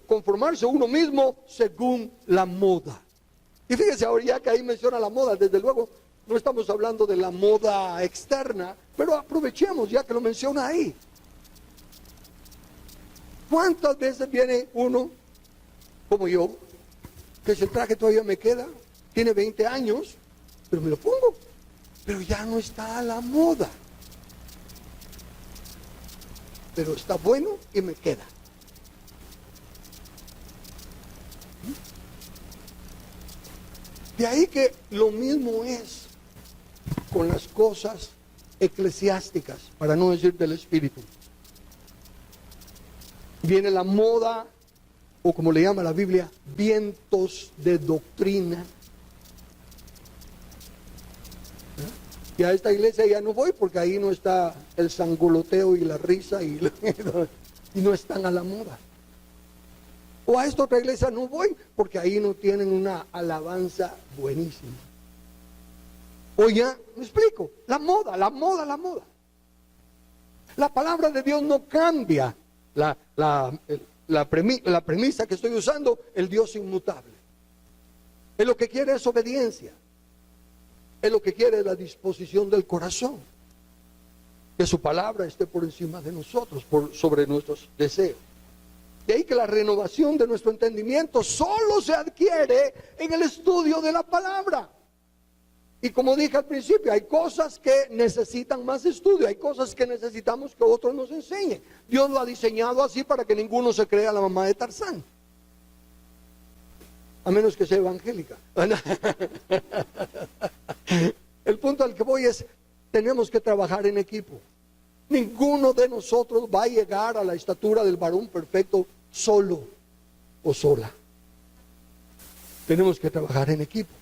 conformarse uno mismo según la moda. Y fíjese ahora, ya que ahí menciona la moda, desde luego no estamos hablando de la moda externa, pero aprovechemos ya que lo menciona ahí. ¿Cuántas veces viene uno, como yo, que ese traje todavía me queda, tiene 20 años, pero me lo pongo, pero ya no está a la moda? Pero está bueno y me queda. De ahí que lo mismo es con las cosas eclesiásticas, para no decir del espíritu. Viene la moda, o como le llama la Biblia, vientos de doctrina. Y a esta iglesia ya no voy porque ahí no está el sangoloteo y la risa y no están a la moda. O a esta otra iglesia no voy porque ahí no tienen una alabanza buenísima. O ya, me explico, la moda. La palabra de Dios no cambia la premisa que estoy usando, el Dios inmutable. Él lo que quiere es obediencia. Él lo que quiere es la disposición del corazón. Que su palabra esté por encima de nosotros, sobre nuestros deseos. De ahí que la renovación de nuestro entendimiento solo se adquiere en el estudio de la palabra. Y como dije al principio, hay cosas que necesitan más estudio, hay cosas que necesitamos que otros nos enseñen. Dios lo ha diseñado así para que ninguno se crea la mamá de Tarzán. A menos que sea evangélica. El punto al que voy es, tenemos que trabajar en equipo. Ninguno de nosotros va a llegar a la estatura del varón perfecto solo o sola. Tenemos que trabajar en equipo.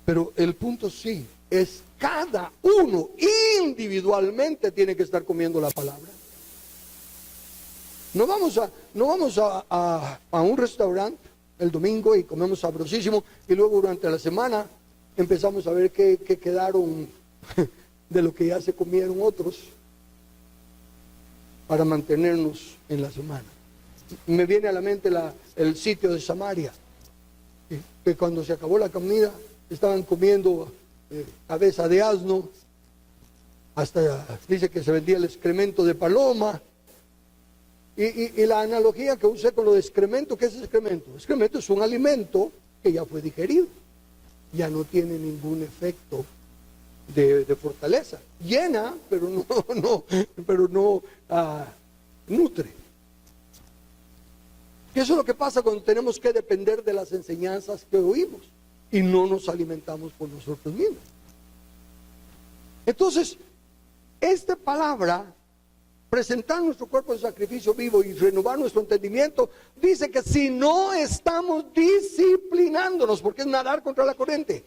Pero el punto sí es cada uno individualmente tiene que estar comiendo la palabra. No vamos a un restaurante el domingo y comemos sabrosísimo y luego durante la semana empezamos a ver qué quedaron de lo que ya se comieron otros para mantenernos en la semana. Me viene a la mente el sitio de Samaria, que cuando se acabó la comida estaban comiendo cabeza de asno, hasta dice que se vendía el excremento de paloma. Y la analogía que usé con lo de excremento, ¿qué es excremento? Excremento es un alimento que ya fue digerido, ya no tiene ningún efecto de fortaleza. Llena, pero no nutre. Y eso es lo que pasa cuando tenemos que depender de las enseñanzas que oímos y no nos alimentamos por nosotros mismos. Entonces, esta palabra, presentar nuestro cuerpo en sacrificio vivo y renovar nuestro entendimiento, dice que si no estamos disciplinándonos, porque es nadar contra la corriente.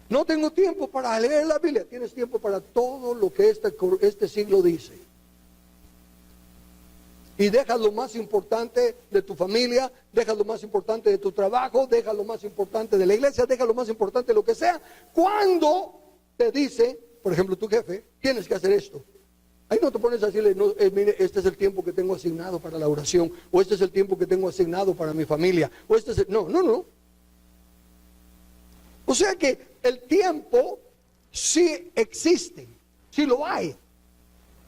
No tengo tiempo para leer la Biblia. Tienes tiempo para todo lo que este siglo dice. Y dejas lo más importante de tu familia, dejas lo más importante de tu trabajo, dejas lo más importante de la iglesia, dejas lo más importante de lo que sea. Cuando te dice, por ejemplo, tu jefe, tienes que hacer esto. Ahí no te pones a decirle, no, mire, este es el tiempo que tengo asignado para la oración, o este es el tiempo que tengo asignado para mi familia, o este es el... No. O sea que el tiempo sí existe, sí lo hay.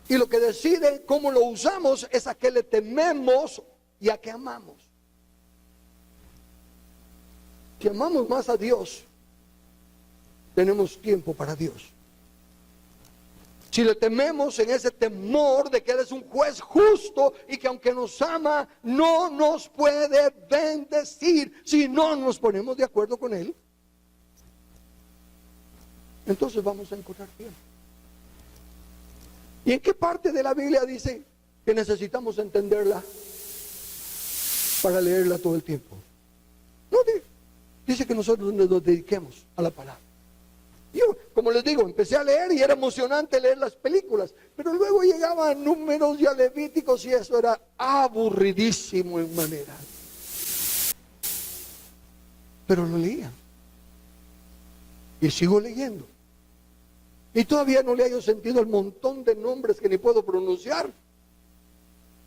Y lo que decide cómo lo usamos es a qué le tememos y a qué amamos. Si amamos más a Dios, tenemos tiempo para Dios. Si le tememos en ese temor de que Él es un juez justo y que aunque nos ama, no nos puede bendecir si no nos ponemos de acuerdo con Él, entonces vamos a encontrar tiempo. ¿Y en qué parte de la Biblia dice que necesitamos entenderla para leerla todo el tiempo? No, dice que nosotros nos dediquemos a la palabra. Yo, como les digo, empecé a leer y era emocionante leer las películas, pero luego llegaban Números y a Levíticos y eso era aburridísimo en manera. Pero lo leía. Y sigo leyendo. Y todavía no le hallo sentido el montón de nombres que ni puedo pronunciar.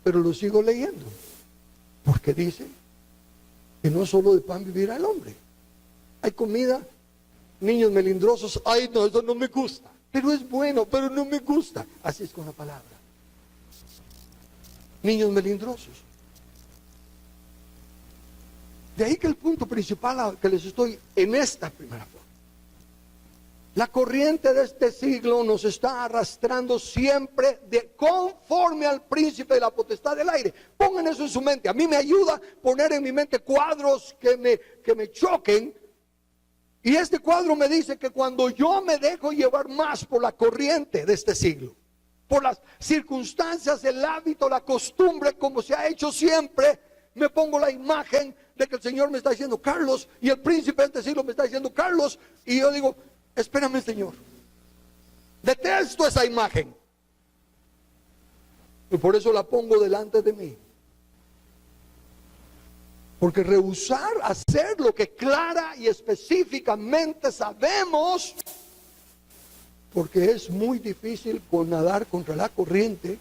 Pero lo sigo leyendo. Porque dice que no solo de pan vivirá el hombre. Hay comida, niños melindrosos. Ay, no, eso no me gusta. Pero es bueno, pero no me gusta. Así es con la palabra. Niños melindrosos. De ahí que el punto principal que les estoy en esta primera forma. La corriente de este siglo nos está arrastrando siempre conforme al príncipe de la potestad del aire. Pongan eso en su mente. A mí me ayuda poner en mi mente cuadros que me choquen. Y este cuadro me dice que cuando yo me dejo llevar más por la corriente de este siglo, por las circunstancias, el hábito, la costumbre, como se ha hecho siempre, me pongo la imagen de que el Señor me está diciendo Carlos, y el príncipe de este siglo me está diciendo Carlos, y yo digo, espérame, Señor, detesto esa imagen. Y por eso la pongo delante de mí. Porque rehusar hacer lo que clara y específicamente sabemos, porque es muy difícil nadar contra la corriente.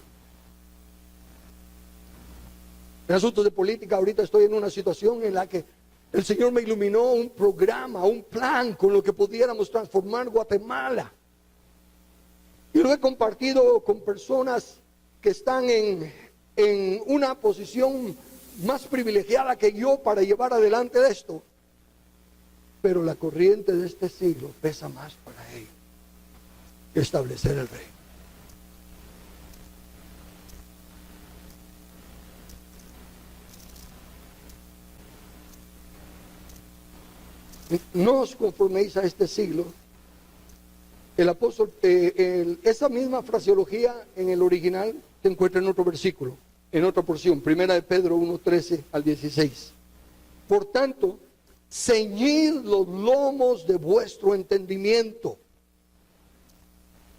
En asuntos de política, ahorita estoy en una situación en la que el Señor me iluminó un programa, un plan con lo que pudiéramos transformar Guatemala. Y lo he compartido con personas que están en una posición más privilegiada que yo para llevar adelante esto. Pero la corriente de este siglo pesa más para ellos que establecer el reino. No os conforméis a este siglo. El apóstol, esa misma fraseología en el original se encuentra en otro versículo, en otra porción, primera de Pedro 1:13 al 16. Por tanto, ceñid los lomos de vuestro entendimiento.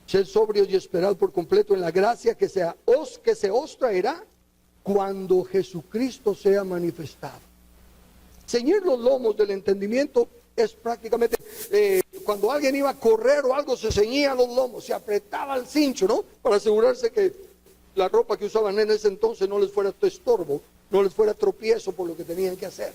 Sed sobrios y esperad por completo en la gracia que se os traerá cuando Jesucristo sea manifestado. Ceñir los lomos del entendimiento es prácticamente cuando alguien iba a correr o algo, se ceñía los lomos, se apretaba el cincho, ¿no? Para asegurarse que la ropa que usaban en ese entonces no les fuera estorbo, no les fuera tropiezo por lo que tenían que hacer.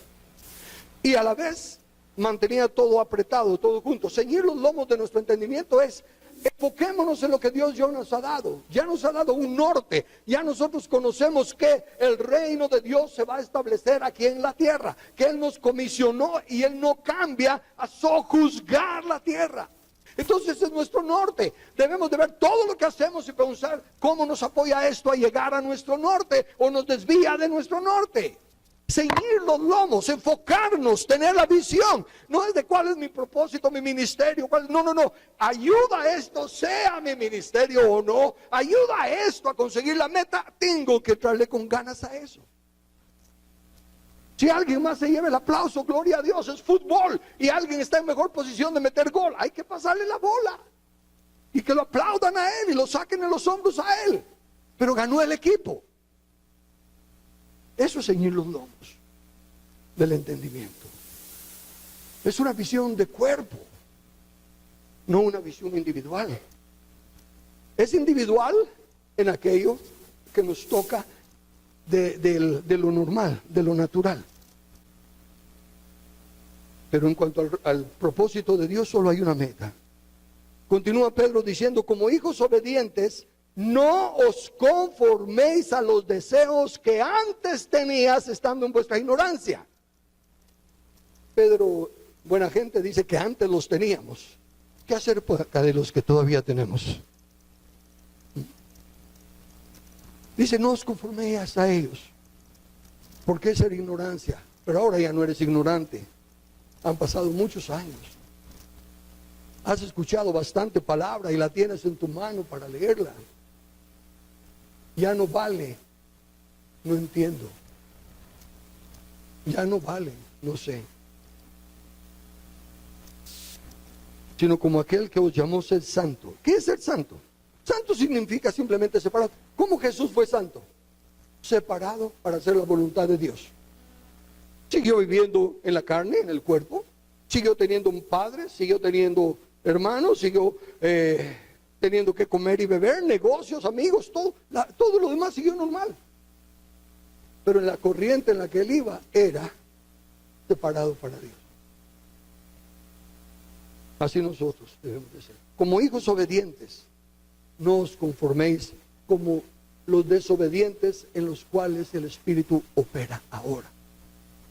Y a la vez mantenía todo apretado, todo junto. Ceñir los lomos de nuestro entendimiento es: enfoquémonos en lo que Dios ya nos ha dado. Ya nos ha dado un norte. Ya nosotros conocemos que el reino de Dios se va a establecer aquí en la tierra, que Él nos comisionó y Él no cambia a sojuzgar la tierra. Entonces es nuestro norte. Debemos de ver todo lo que hacemos y pensar cómo nos apoya esto a llegar a nuestro norte o nos desvía de nuestro norte. Ceñir los lomos, enfocarnos, tener la visión. No es de cuál es mi propósito, mi ministerio. No. Ayuda a esto, sea mi ministerio o no. Ayuda a esto a conseguir la meta. Tengo que traerle con ganas a eso. Si alguien más se lleva el aplauso, gloria a Dios, es fútbol. Y alguien está en mejor posición de meter gol. Hay que pasarle la bola. Y que lo aplaudan a él y lo saquen en los hombros a él. Pero ganó el equipo. Eso es ceñir los lomos del entendimiento. Es una visión de cuerpo, no una visión individual. Es individual en aquello que nos toca de lo normal, de lo natural. Pero en cuanto al propósito de Dios, solo hay una meta. Continúa Pedro diciendo: como hijos obedientes, no os conforméis a los deseos que antes tenías estando en vuestra ignorancia. Pedro, buena gente, dice que antes los teníamos. ¿Qué hacer por acá de los que todavía tenemos? Dice: no os conforméis a ellos. ¿Por qué ser ignorancia? Pero ahora ya no eres ignorante. Han pasado muchos años. Has escuchado bastante palabra y la tienes en tu mano para leerla. Ya no vale, no entiendo. Ya no vale, no sé. Sino como aquel que os llamó ser santo. ¿Qué es ser santo? Santo significa simplemente separado. ¿Cómo Jesús fue santo? Separado para hacer la voluntad de Dios. Siguió viviendo en la carne, en el cuerpo. Siguió teniendo un padre, siguió teniendo hermanos, siguió teniendo que comer y beber, negocios, amigos, todo lo demás siguió normal. Pero en la corriente en la que él iba era separado para Dios. Así nosotros debemos de ser. Como hijos obedientes, no os conforméis como los desobedientes en los cuales el Espíritu opera ahora.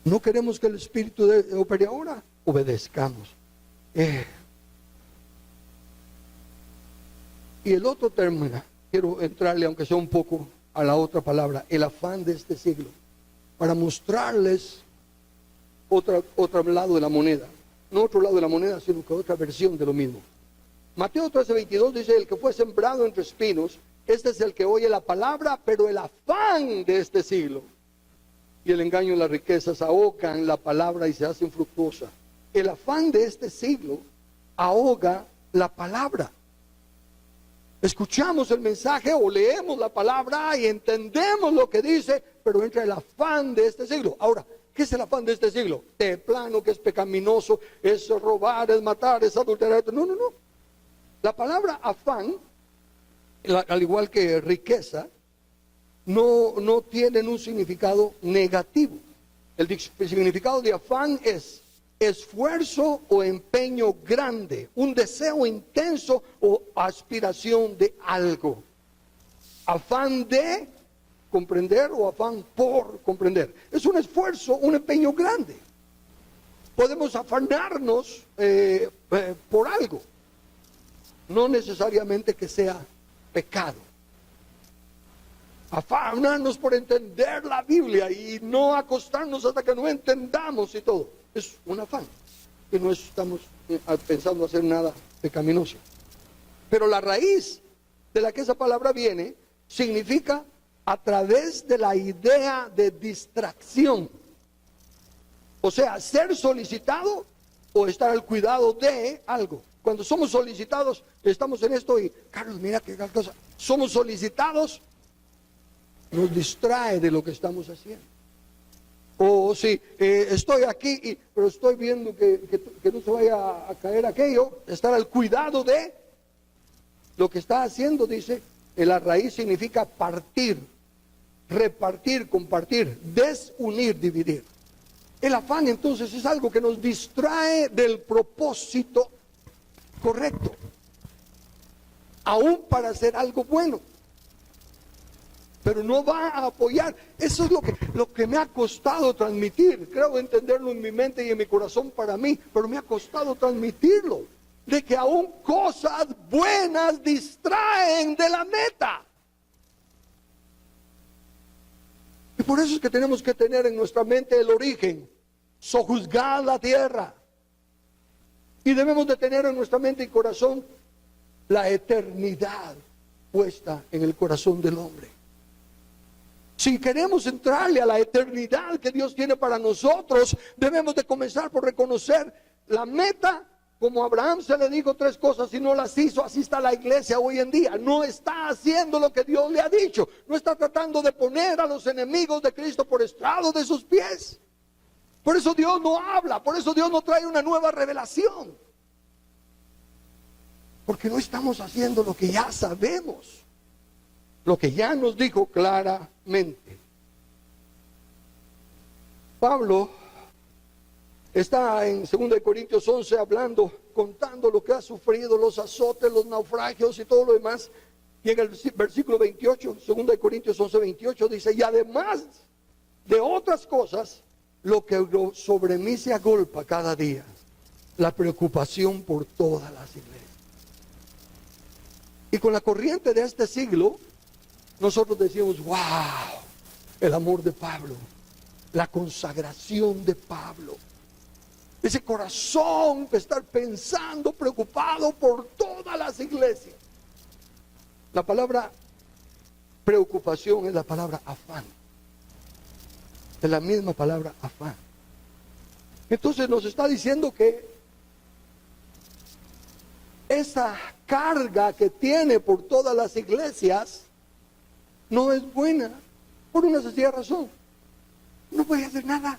No queremos que el Espíritu opere ahora, obedezcamos. Y el otro término, quiero entrarle aunque sea un poco a la otra palabra, el afán de este siglo, para mostrarles otro lado de la moneda. No otro lado de la moneda, sino que otra versión de lo mismo. Mateo 13:22 dice: el que fue sembrado entre espinos, este es el que oye la palabra, pero el afán de este siglo y el engaño y las riquezas ahogan la palabra y se hacen fructuosa. El afán de este siglo ahoga la palabra. Escuchamos el mensaje o leemos la palabra y entendemos lo que dice, pero entra el afán de este siglo. Ahora, ¿qué es el afán de este siglo? De plano que es pecaminoso, es robar, es matar, es adulterar. No. La palabra afán, al igual que riqueza, no tienen un significado negativo. El significado de afán es esfuerzo o empeño grande, un deseo intenso o aspiración de algo. Afán de comprender o afán por comprender. Es un esfuerzo, un empeño grande. Podemos afanarnos por algo. No necesariamente que sea pecado. Afanarnos por entender la Biblia y no acostarnos hasta que no entendamos y todo. Es un afán. Y no estamos pensando hacer nada pecaminoso. Pero la raíz de la que esa palabra viene significa a través de la idea de distracción. O sea, ser solicitado o estar al cuidado de algo. Cuando somos solicitados, estamos en esto y, Carlos, mira qué cosa. Somos solicitados, nos distrae de lo que estamos haciendo. O si estoy aquí, pero estoy viendo que no se vaya a caer aquello, estar al cuidado de lo que está haciendo, dice, la raíz significa partir, repartir, compartir, desunir, dividir. El afán entonces es algo que nos distrae del propósito correcto, aún para hacer algo bueno, pero no va a apoyar. Eso es lo que me ha costado transmitir. Creo entenderlo en mi mente y en mi corazón para mí, pero me ha costado transmitirlo, de que aún cosas buenas distraen de la meta. Y por eso es que tenemos que tener en nuestra mente el origen, sojuzgar la tierra. Y debemos de tener en nuestra mente y corazón la eternidad puesta en el corazón del hombre. Si queremos entrarle a la eternidad que Dios tiene para nosotros, debemos de comenzar por reconocer la meta. Como a Abraham se le dijo 3 cosas y no las hizo, así está la iglesia hoy en día. No está haciendo lo que Dios le ha dicho. No está tratando de poner a los enemigos de Cristo por estrado de sus pies. Por eso Dios no habla, por eso Dios no trae una nueva revelación. Porque no estamos haciendo lo que ya sabemos, lo que ya nos dijo claramente. Pablo está en 2 Corintios 11 hablando, contando lo que ha sufrido, los azotes, los naufragios y todo lo demás. Y en el versículo 28, 2 Corintios 11, 28 dice, y además de otras cosas, lo que sobre mí se agolpa cada día, la preocupación por todas las iglesias. Y con la corriente de este siglo, nosotros decimos, wow, el amor de Pablo, la consagración de Pablo, ese corazón de estar pensando, preocupado por todas las iglesias. La palabra preocupación es la palabra afán. Es la misma palabra afán. Entonces nos está diciendo que esa carga que tiene por todas las iglesias no es buena por una sencilla razón. No puede hacer nada.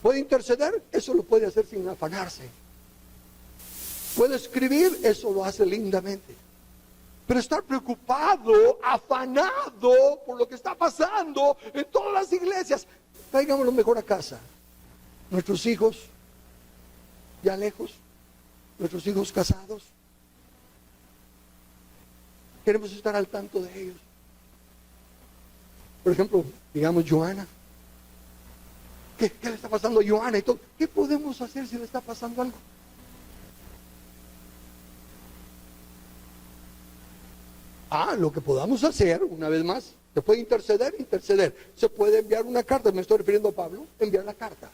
Puede interceder, eso lo puede hacer sin afanarse. Puede escribir, eso lo hace lindamente. Pero estar preocupado, afanado por lo que está pasando en todas las iglesias, traigámoslo mejor a casa. Nuestros hijos ya lejos, nuestros hijos casados, queremos estar al tanto de ellos. Por ejemplo, digamos Joana. ¿Qué le está pasando a Joana y todo? ¿Qué podemos hacer si le está pasando algo? Lo que podamos hacer, una vez más, se puede interceder. Se puede enviar una carta, me estoy refiriendo a Pablo, enviar la carta.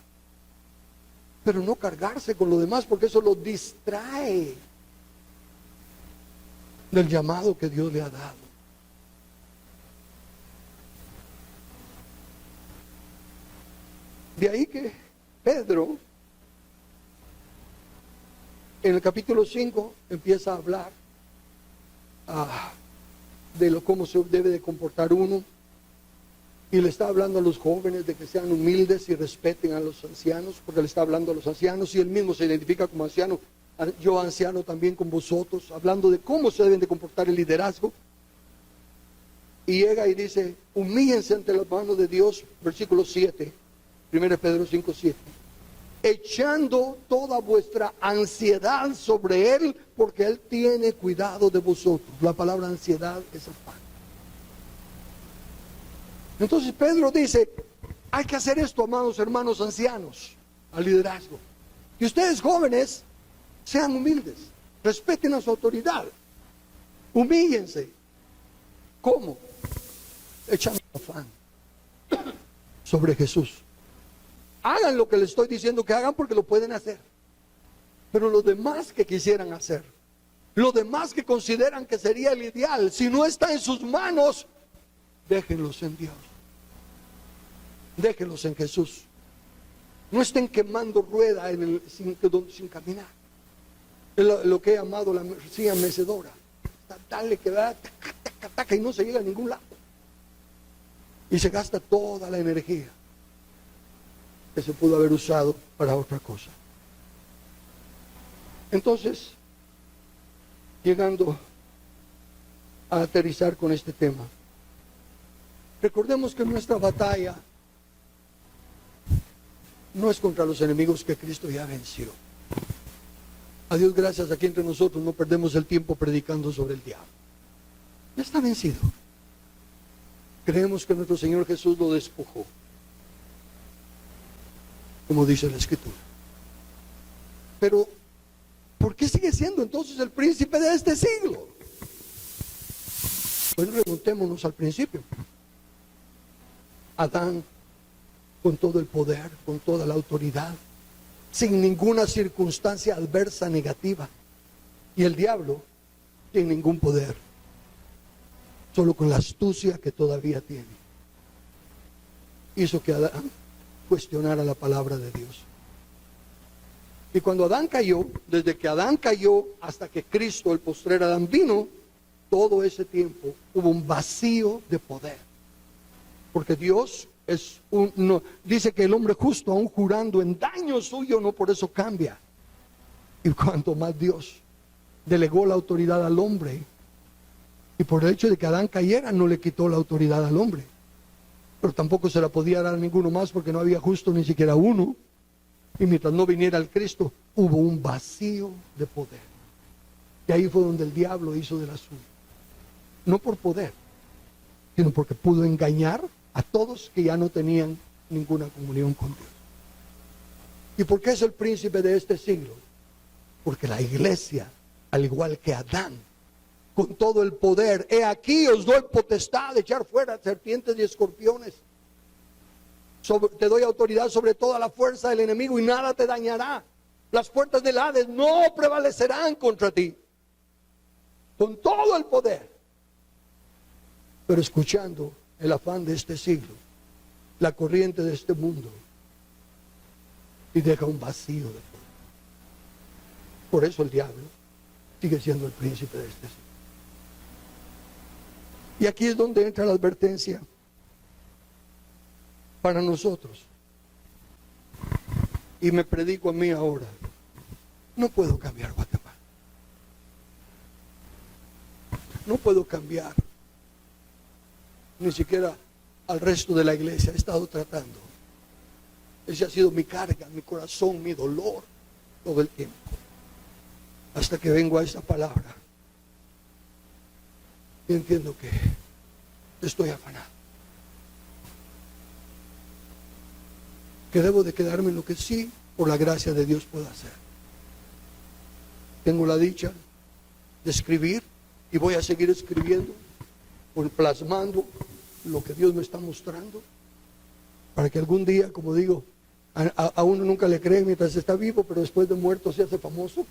Pero no cargarse con lo demás, porque eso lo distrae del llamado que Dios le ha dado. De ahí que Pedro, en el capítulo 5, empieza a hablar de cómo se debe de comportar uno, y le está hablando a los jóvenes de que sean humildes y respeten a los ancianos, porque le está hablando a los ancianos, y él mismo se identifica como anciano, yo anciano también con vosotros, hablando de cómo se deben de comportar el liderazgo. Y llega y dice, humíllense ante las manos de Dios, versículo 7, 1 Pedro 5, 7. Echando toda vuestra ansiedad sobre Él, porque Él tiene cuidado de vosotros. La palabra ansiedad es afán. Entonces Pedro dice, hay que hacer esto, amados hermanos ancianos, al liderazgo. Y ustedes jóvenes, sean humildes, respeten a su autoridad, humíllense. ¿Cómo? Echando afán sobre Jesús. Hagan lo que les estoy diciendo que hagan, porque lo pueden hacer. Pero los demás que quisieran hacer, Lo demás que consideran que sería el ideal, si no está en sus manos, déjenlos en Dios. Déjenlos en Jesús. No estén quemando rueda sin caminar. Es lo que he llamado la silla mecedora. Dale que va, taca, taca, taca, y no se llega a ningún lado. Y se gasta toda la energía que se pudo haber usado para otra cosa. Entonces, llegando a aterrizar con este tema, recordemos que nuestra batalla no es contra los enemigos que Cristo ya venció. A Dios gracias, aquí entre nosotros no perdemos el tiempo predicando sobre el diablo. Ya está vencido. Creemos que nuestro Señor Jesús lo despojó, como dice la Escritura. Pero, ¿por qué sigue siendo entonces el príncipe de este siglo? Pues remontémonos al principio. Adán, con todo el poder, con toda la autoridad, sin ninguna circunstancia adversa negativa. Y el diablo, sin ningún poder, solo con la astucia que todavía tiene. Hizo que Adán cuestionara la palabra de Dios. Y cuando Adán cayó, desde que Adán cayó hasta que Cristo, el postrer Adán, vino, todo ese tiempo hubo un vacío de poder. Porque Dios dice que el hombre justo, aún jurando en daño suyo, no por eso cambia. Y cuanto más Dios delegó la autoridad al hombre, y por el hecho de que Adán cayera, no le quitó la autoridad al hombre. Pero tampoco se la podía dar a ninguno más, porque no había justo ni siquiera uno. Y mientras no viniera el Cristo, hubo un vacío de poder. Y ahí fue donde el diablo hizo de la suya. No por poder, sino porque pudo engañar a todos que ya no tenían ninguna comunión con Dios. ¿Y por qué es el príncipe de este siglo? Porque la iglesia, al igual que Adán, con todo el poder, he aquí os doy potestad de echar fuera serpientes y escorpiones. Te doy autoridad sobre toda la fuerza del enemigo y nada te dañará. Las puertas del Hades no prevalecerán contra ti. Con todo el poder. Pero escuchando el afán de este siglo, la corriente de este mundo, y deja un vacío de poder. Por eso el diablo sigue siendo el príncipe de este siglo. Y aquí es donde entra la advertencia para nosotros. Y me predico a mí ahora. No puedo cambiar Guatemala. No puedo cambiar ni siquiera al resto de la iglesia. He estado tratando. Ese ha sido mi carga, mi corazón, mi dolor todo el tiempo. Hasta que vengo a esa palabra y entiendo que estoy afanado. Que debo de quedarme en lo que sí, por la gracia de Dios, puedo hacer. Tengo la dicha de escribir y voy a seguir escribiendo, plasmando lo que Dios me está mostrando, para que algún día, como digo, a uno nunca le creen mientras está vivo, pero después de muerto se hace famoso.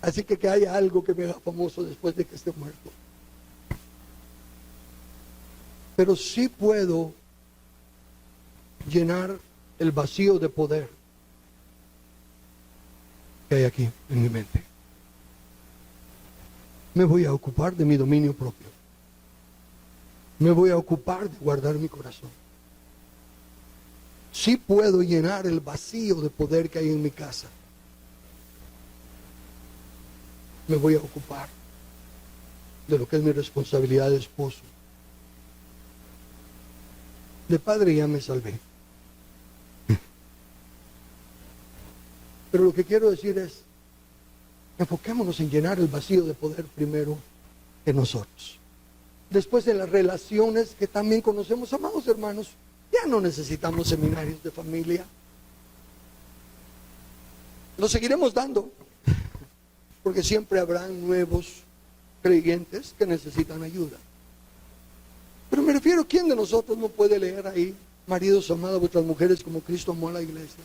Así que haya algo que me haga famoso después de que esté muerto. Pero sí puedo llenar el vacío de poder que hay aquí en mi mente. Me voy a ocupar de mi dominio propio. Me voy a ocupar de guardar mi corazón. Sí puedo llenar el vacío de poder que hay en mi casa. Me voy a ocupar de lo que es mi responsabilidad de esposo. De padre ya me salvé. Pero lo que quiero decir es, enfoquémonos en llenar el vacío de poder primero en nosotros. Después en las relaciones que también conocemos. Amados hermanos, ya no necesitamos seminarios de familia. Los seguiremos dando, porque siempre habrán nuevos creyentes que necesitan ayuda. Pero me refiero, ¿quién de nosotros no puede leer ahí: maridos, amad a vuestras mujeres como Cristo amó a la iglesia?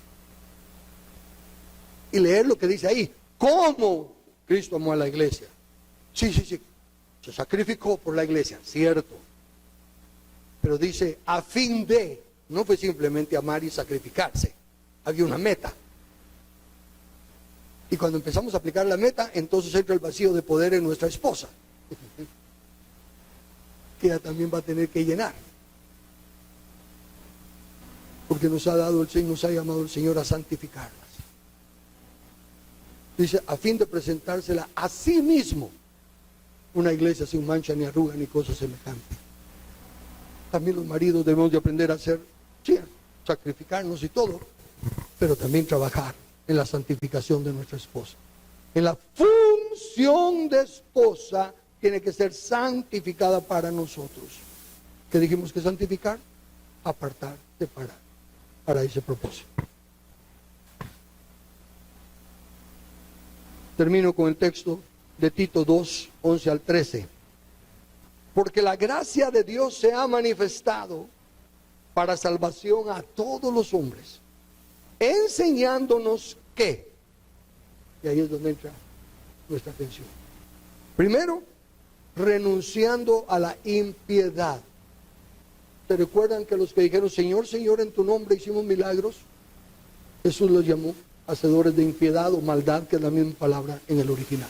Y leer lo que dice ahí. ¿Cómo Cristo amó a la iglesia. Sí, sí, sí. Se sacrificó por la iglesia, cierto. Pero dice, a fin de, no fue simplemente amar y sacrificarse. Había una meta. Y cuando empezamos a aplicar la meta, entonces entra el vacío de poder en nuestra esposa, que ella también va a tener que llenar. Porque nos ha dado el Señor, nos ha llamado el Señor a santificarlas. Dice, a fin de presentársela a sí mismo, una iglesia sin mancha ni arruga ni cosa semejante. También los maridos debemos de aprender a hacer, sí, sacrificarnos y todo, pero también trabajar en la santificación de nuestra esposa. En la función de esposa tiene que ser santificada para nosotros. ¿Qué dijimos que santificar? Apartar, separar, para ese propósito. Termino con el texto de Tito 2, 11 al 13. Porque la gracia de Dios se ha manifestado para salvación a todos los hombres, enseñándonos que, y ahí es donde entra nuestra atención. Primero, renunciando a la impiedad. ¿Se recuerdan que los que dijeron, Señor, Señor, en tu nombre hicimos milagros? Jesús los llamó hacedores de impiedad o maldad, que es la misma palabra en el original.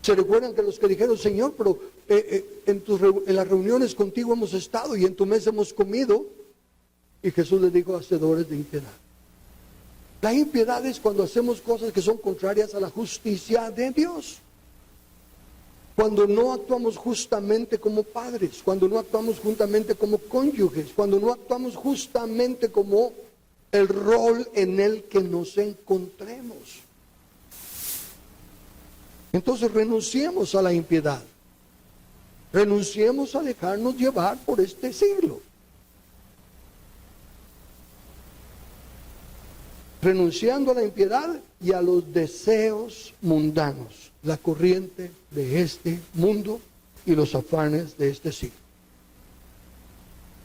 ¿Se recuerdan que los que dijeron, Señor, pero en las reuniones contigo hemos estado y en tu mesa hemos comido? Y Jesús les dijo, hacedores de impiedad. La impiedad es cuando hacemos cosas que son contrarias a la justicia de Dios. Cuando no actuamos justamente como padres, cuando no actuamos justamente como cónyuges, cuando no actuamos justamente como el rol en el que nos encontremos. Entonces renunciemos a la impiedad. Renunciemos a dejarnos llevar por este siglo. Renunciando a la impiedad y a los deseos mundanos, la corriente de este mundo y los afanes de este siglo.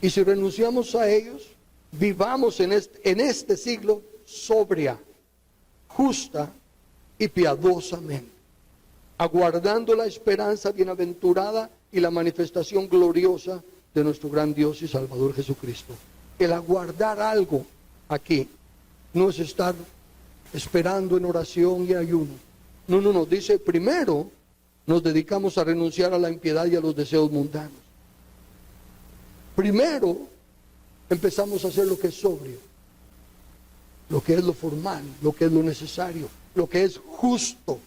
Y si renunciamos a ellos, vivamos en este siglo sobria, justa y piadosamente, aguardando la esperanza bienaventurada y la manifestación gloriosa de nuestro gran Dios y Salvador Jesucristo. El aguardar algo aquí no es estar esperando en oración y ayuno. No, dice, primero nos dedicamos a renunciar a la impiedad y a los deseos mundanos. Primero empezamos a hacer lo que es sobrio, lo que es lo formal, lo que es lo necesario, lo que es justo.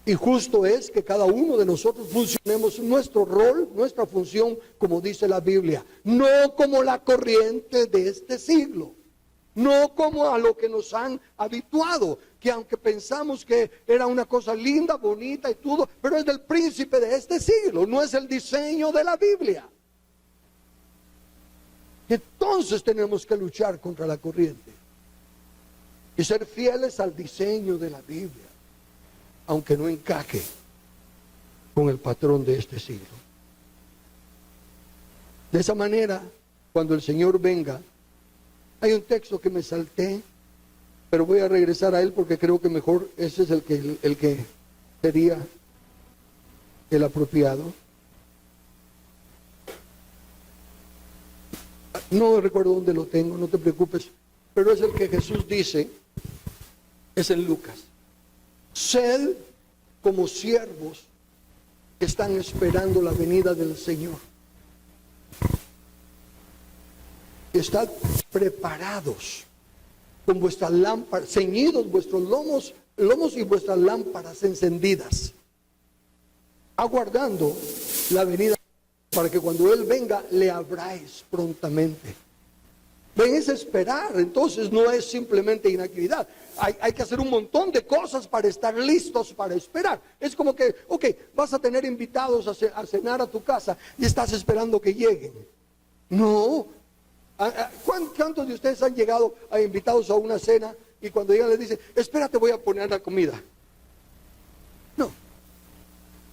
Y justo es que cada uno de nosotros funcionemos nuestro rol, nuestra función, como dice la Biblia, no como la corriente de este siglo, no como a lo que nos han habituado, que aunque pensamos que era una cosa linda, bonita y todo, pero es del príncipe de este siglo, no es el diseño de la Biblia. Entonces tenemos que luchar contra la corriente y ser fieles al diseño de la Biblia, aunque no encaje con el patrón de este siglo. De esa manera, cuando el Señor venga, hay un texto que me salté, pero voy a regresar a él porque creo que mejor ese es el que sería el apropiado. No recuerdo dónde lo tengo, no te preocupes, pero es el que Jesús dice, es en Lucas. Sed como siervos que están esperando la venida del Señor. Estad preparados con vuestras lámparas, ceñidos vuestros lomos y vuestras lámparas encendidas, aguardando la venida, para que cuando Él venga le abráis prontamente. Ven, es esperar, entonces no es simplemente inactividad. Hay que hacer un montón de cosas para estar listos para esperar. Es como que, ok, vas a tener invitados a cenar a tu casa y estás esperando que lleguen. No. ¿Cuántos de ustedes han llegado a invitados a una cena y cuando llegan les dicen, espérate, voy a poner la comida? No.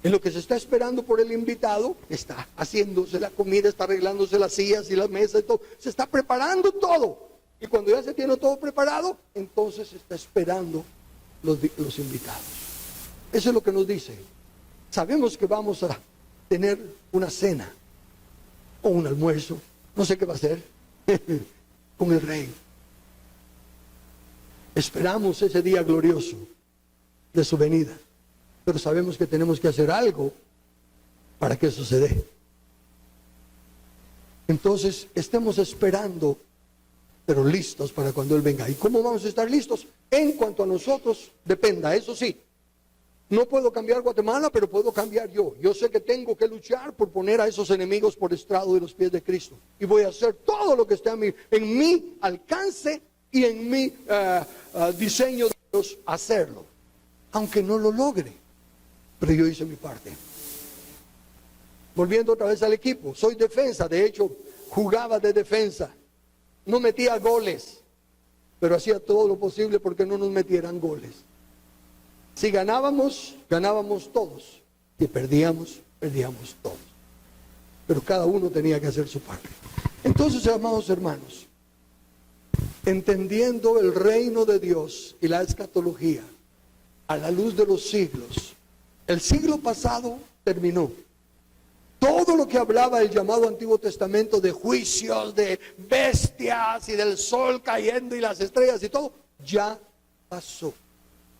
En lo que se está esperando por el invitado, está haciéndose la comida, está arreglándose las sillas y las mesas y todo. Se está preparando todo. Y cuando ya se tiene todo preparado, entonces se está esperando los invitados. Eso es lo que nos dice. Sabemos que vamos a tener una cena o un almuerzo, no sé qué va a ser, con el Rey. Esperamos ese día glorioso de su venida, pero sabemos que tenemos que hacer algo para que eso se dé. Entonces, estemos esperando, pero listos para cuando Él venga. ¿Y cómo vamos a estar listos? En cuanto a nosotros, dependa, eso sí. No puedo cambiar Guatemala, pero puedo cambiar yo. Yo sé que tengo que luchar por poner a esos enemigos por estrado de los pies de Cristo. Y voy a hacer todo lo que esté en mi alcance y en mi diseño de Dios, hacerlo. Aunque no lo logre, pero yo hice mi parte. Volviendo otra vez al equipo, soy defensa, de hecho jugaba de defensa, no metía goles, pero hacía todo lo posible porque no nos metieran goles. Si ganábamos, ganábamos todos, si perdíamos, perdíamos todos, pero cada uno tenía que hacer su parte. Entonces, amados hermanos, entendiendo el reino de Dios y la escatología a la luz de los siglos, el siglo pasado terminó. Todo lo que hablaba el llamado Antiguo Testamento de juicios, de bestias y del sol cayendo y las estrellas y todo, ya pasó.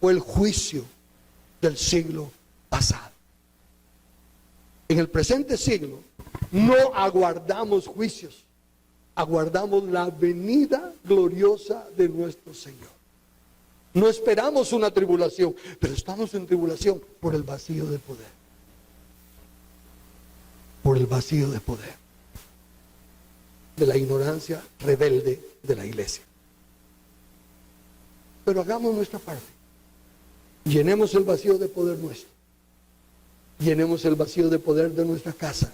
Fue el juicio del siglo pasado. En el presente siglo no aguardamos juicios, aguardamos la venida gloriosa de nuestro Señor. No esperamos una tribulación, pero estamos en tribulación por el vacío de poder. Por el vacío de poder, de la ignorancia rebelde de la iglesia. Pero hagamos nuestra parte. Llenemos el vacío de poder nuestro. Llenemos el vacío de poder de nuestra casa.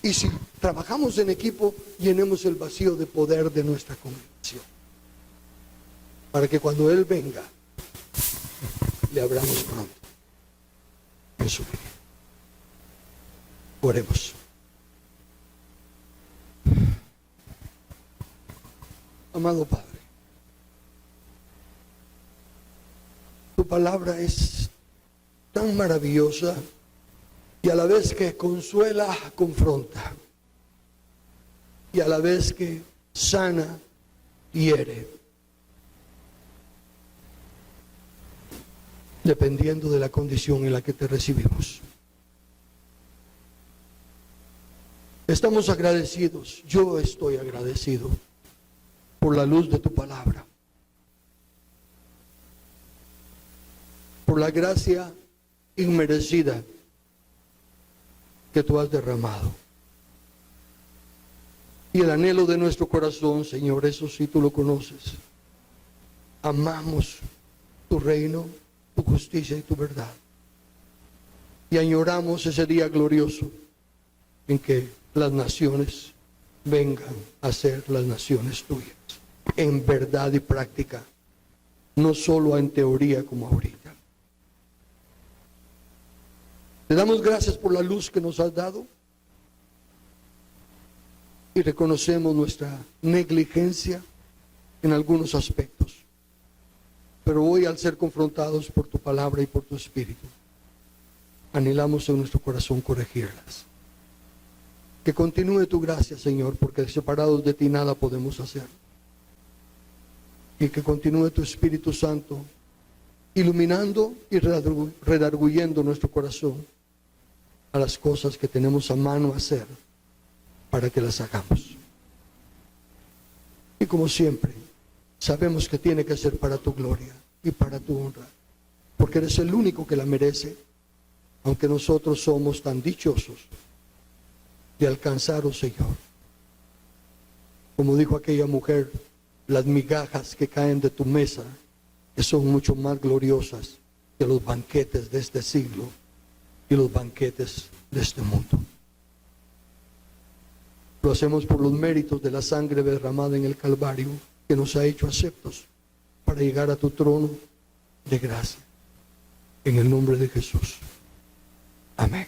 Y si trabajamos en equipo, llenemos el vacío de poder de nuestra congregación. Para que cuando Él venga, le abramos pronto en su venida. Oremos. Amado Padre, tu palabra es tan maravillosa y a la vez que consuela, confronta, y a la vez que sana, hiere, dependiendo de la condición en la que te recibimos. Estamos agradecidos, yo estoy agradecido por la luz de tu palabra, por la gracia inmerecida que tú has derramado. Y el anhelo de nuestro corazón, Señor, eso sí tú lo conoces. Amamos tu reino, tu justicia y tu verdad. Y añoramos ese día glorioso en que las naciones vengan a ser las naciones tuyas, en verdad y práctica, no solo en teoría como ahorita. Te damos gracias por la luz que nos has dado y reconocemos nuestra negligencia en algunos aspectos. Pero hoy, al ser confrontados por tu palabra y por tu espíritu, anhelamos en nuestro corazón corregirlas. Que continúe tu gracia, Señor, porque separados de ti nada podemos hacer. Y que continúe tu Espíritu Santo iluminando y redarguyendo nuestro corazón a las cosas que tenemos a mano hacer para que las hagamos. Y como siempre, sabemos que tiene que ser para tu gloria y para tu honra, porque eres el único que la merece, aunque nosotros somos tan dichosos de alcanzar, oh Señor, como dijo aquella mujer, las migajas que caen de tu mesa, que son mucho más gloriosas que los banquetes de este siglo y los banquetes de este mundo. Lo hacemos por los méritos de la sangre derramada en el Calvario, que nos ha hecho aceptos para llegar a tu trono de gracia. En el nombre de Jesús. Amén.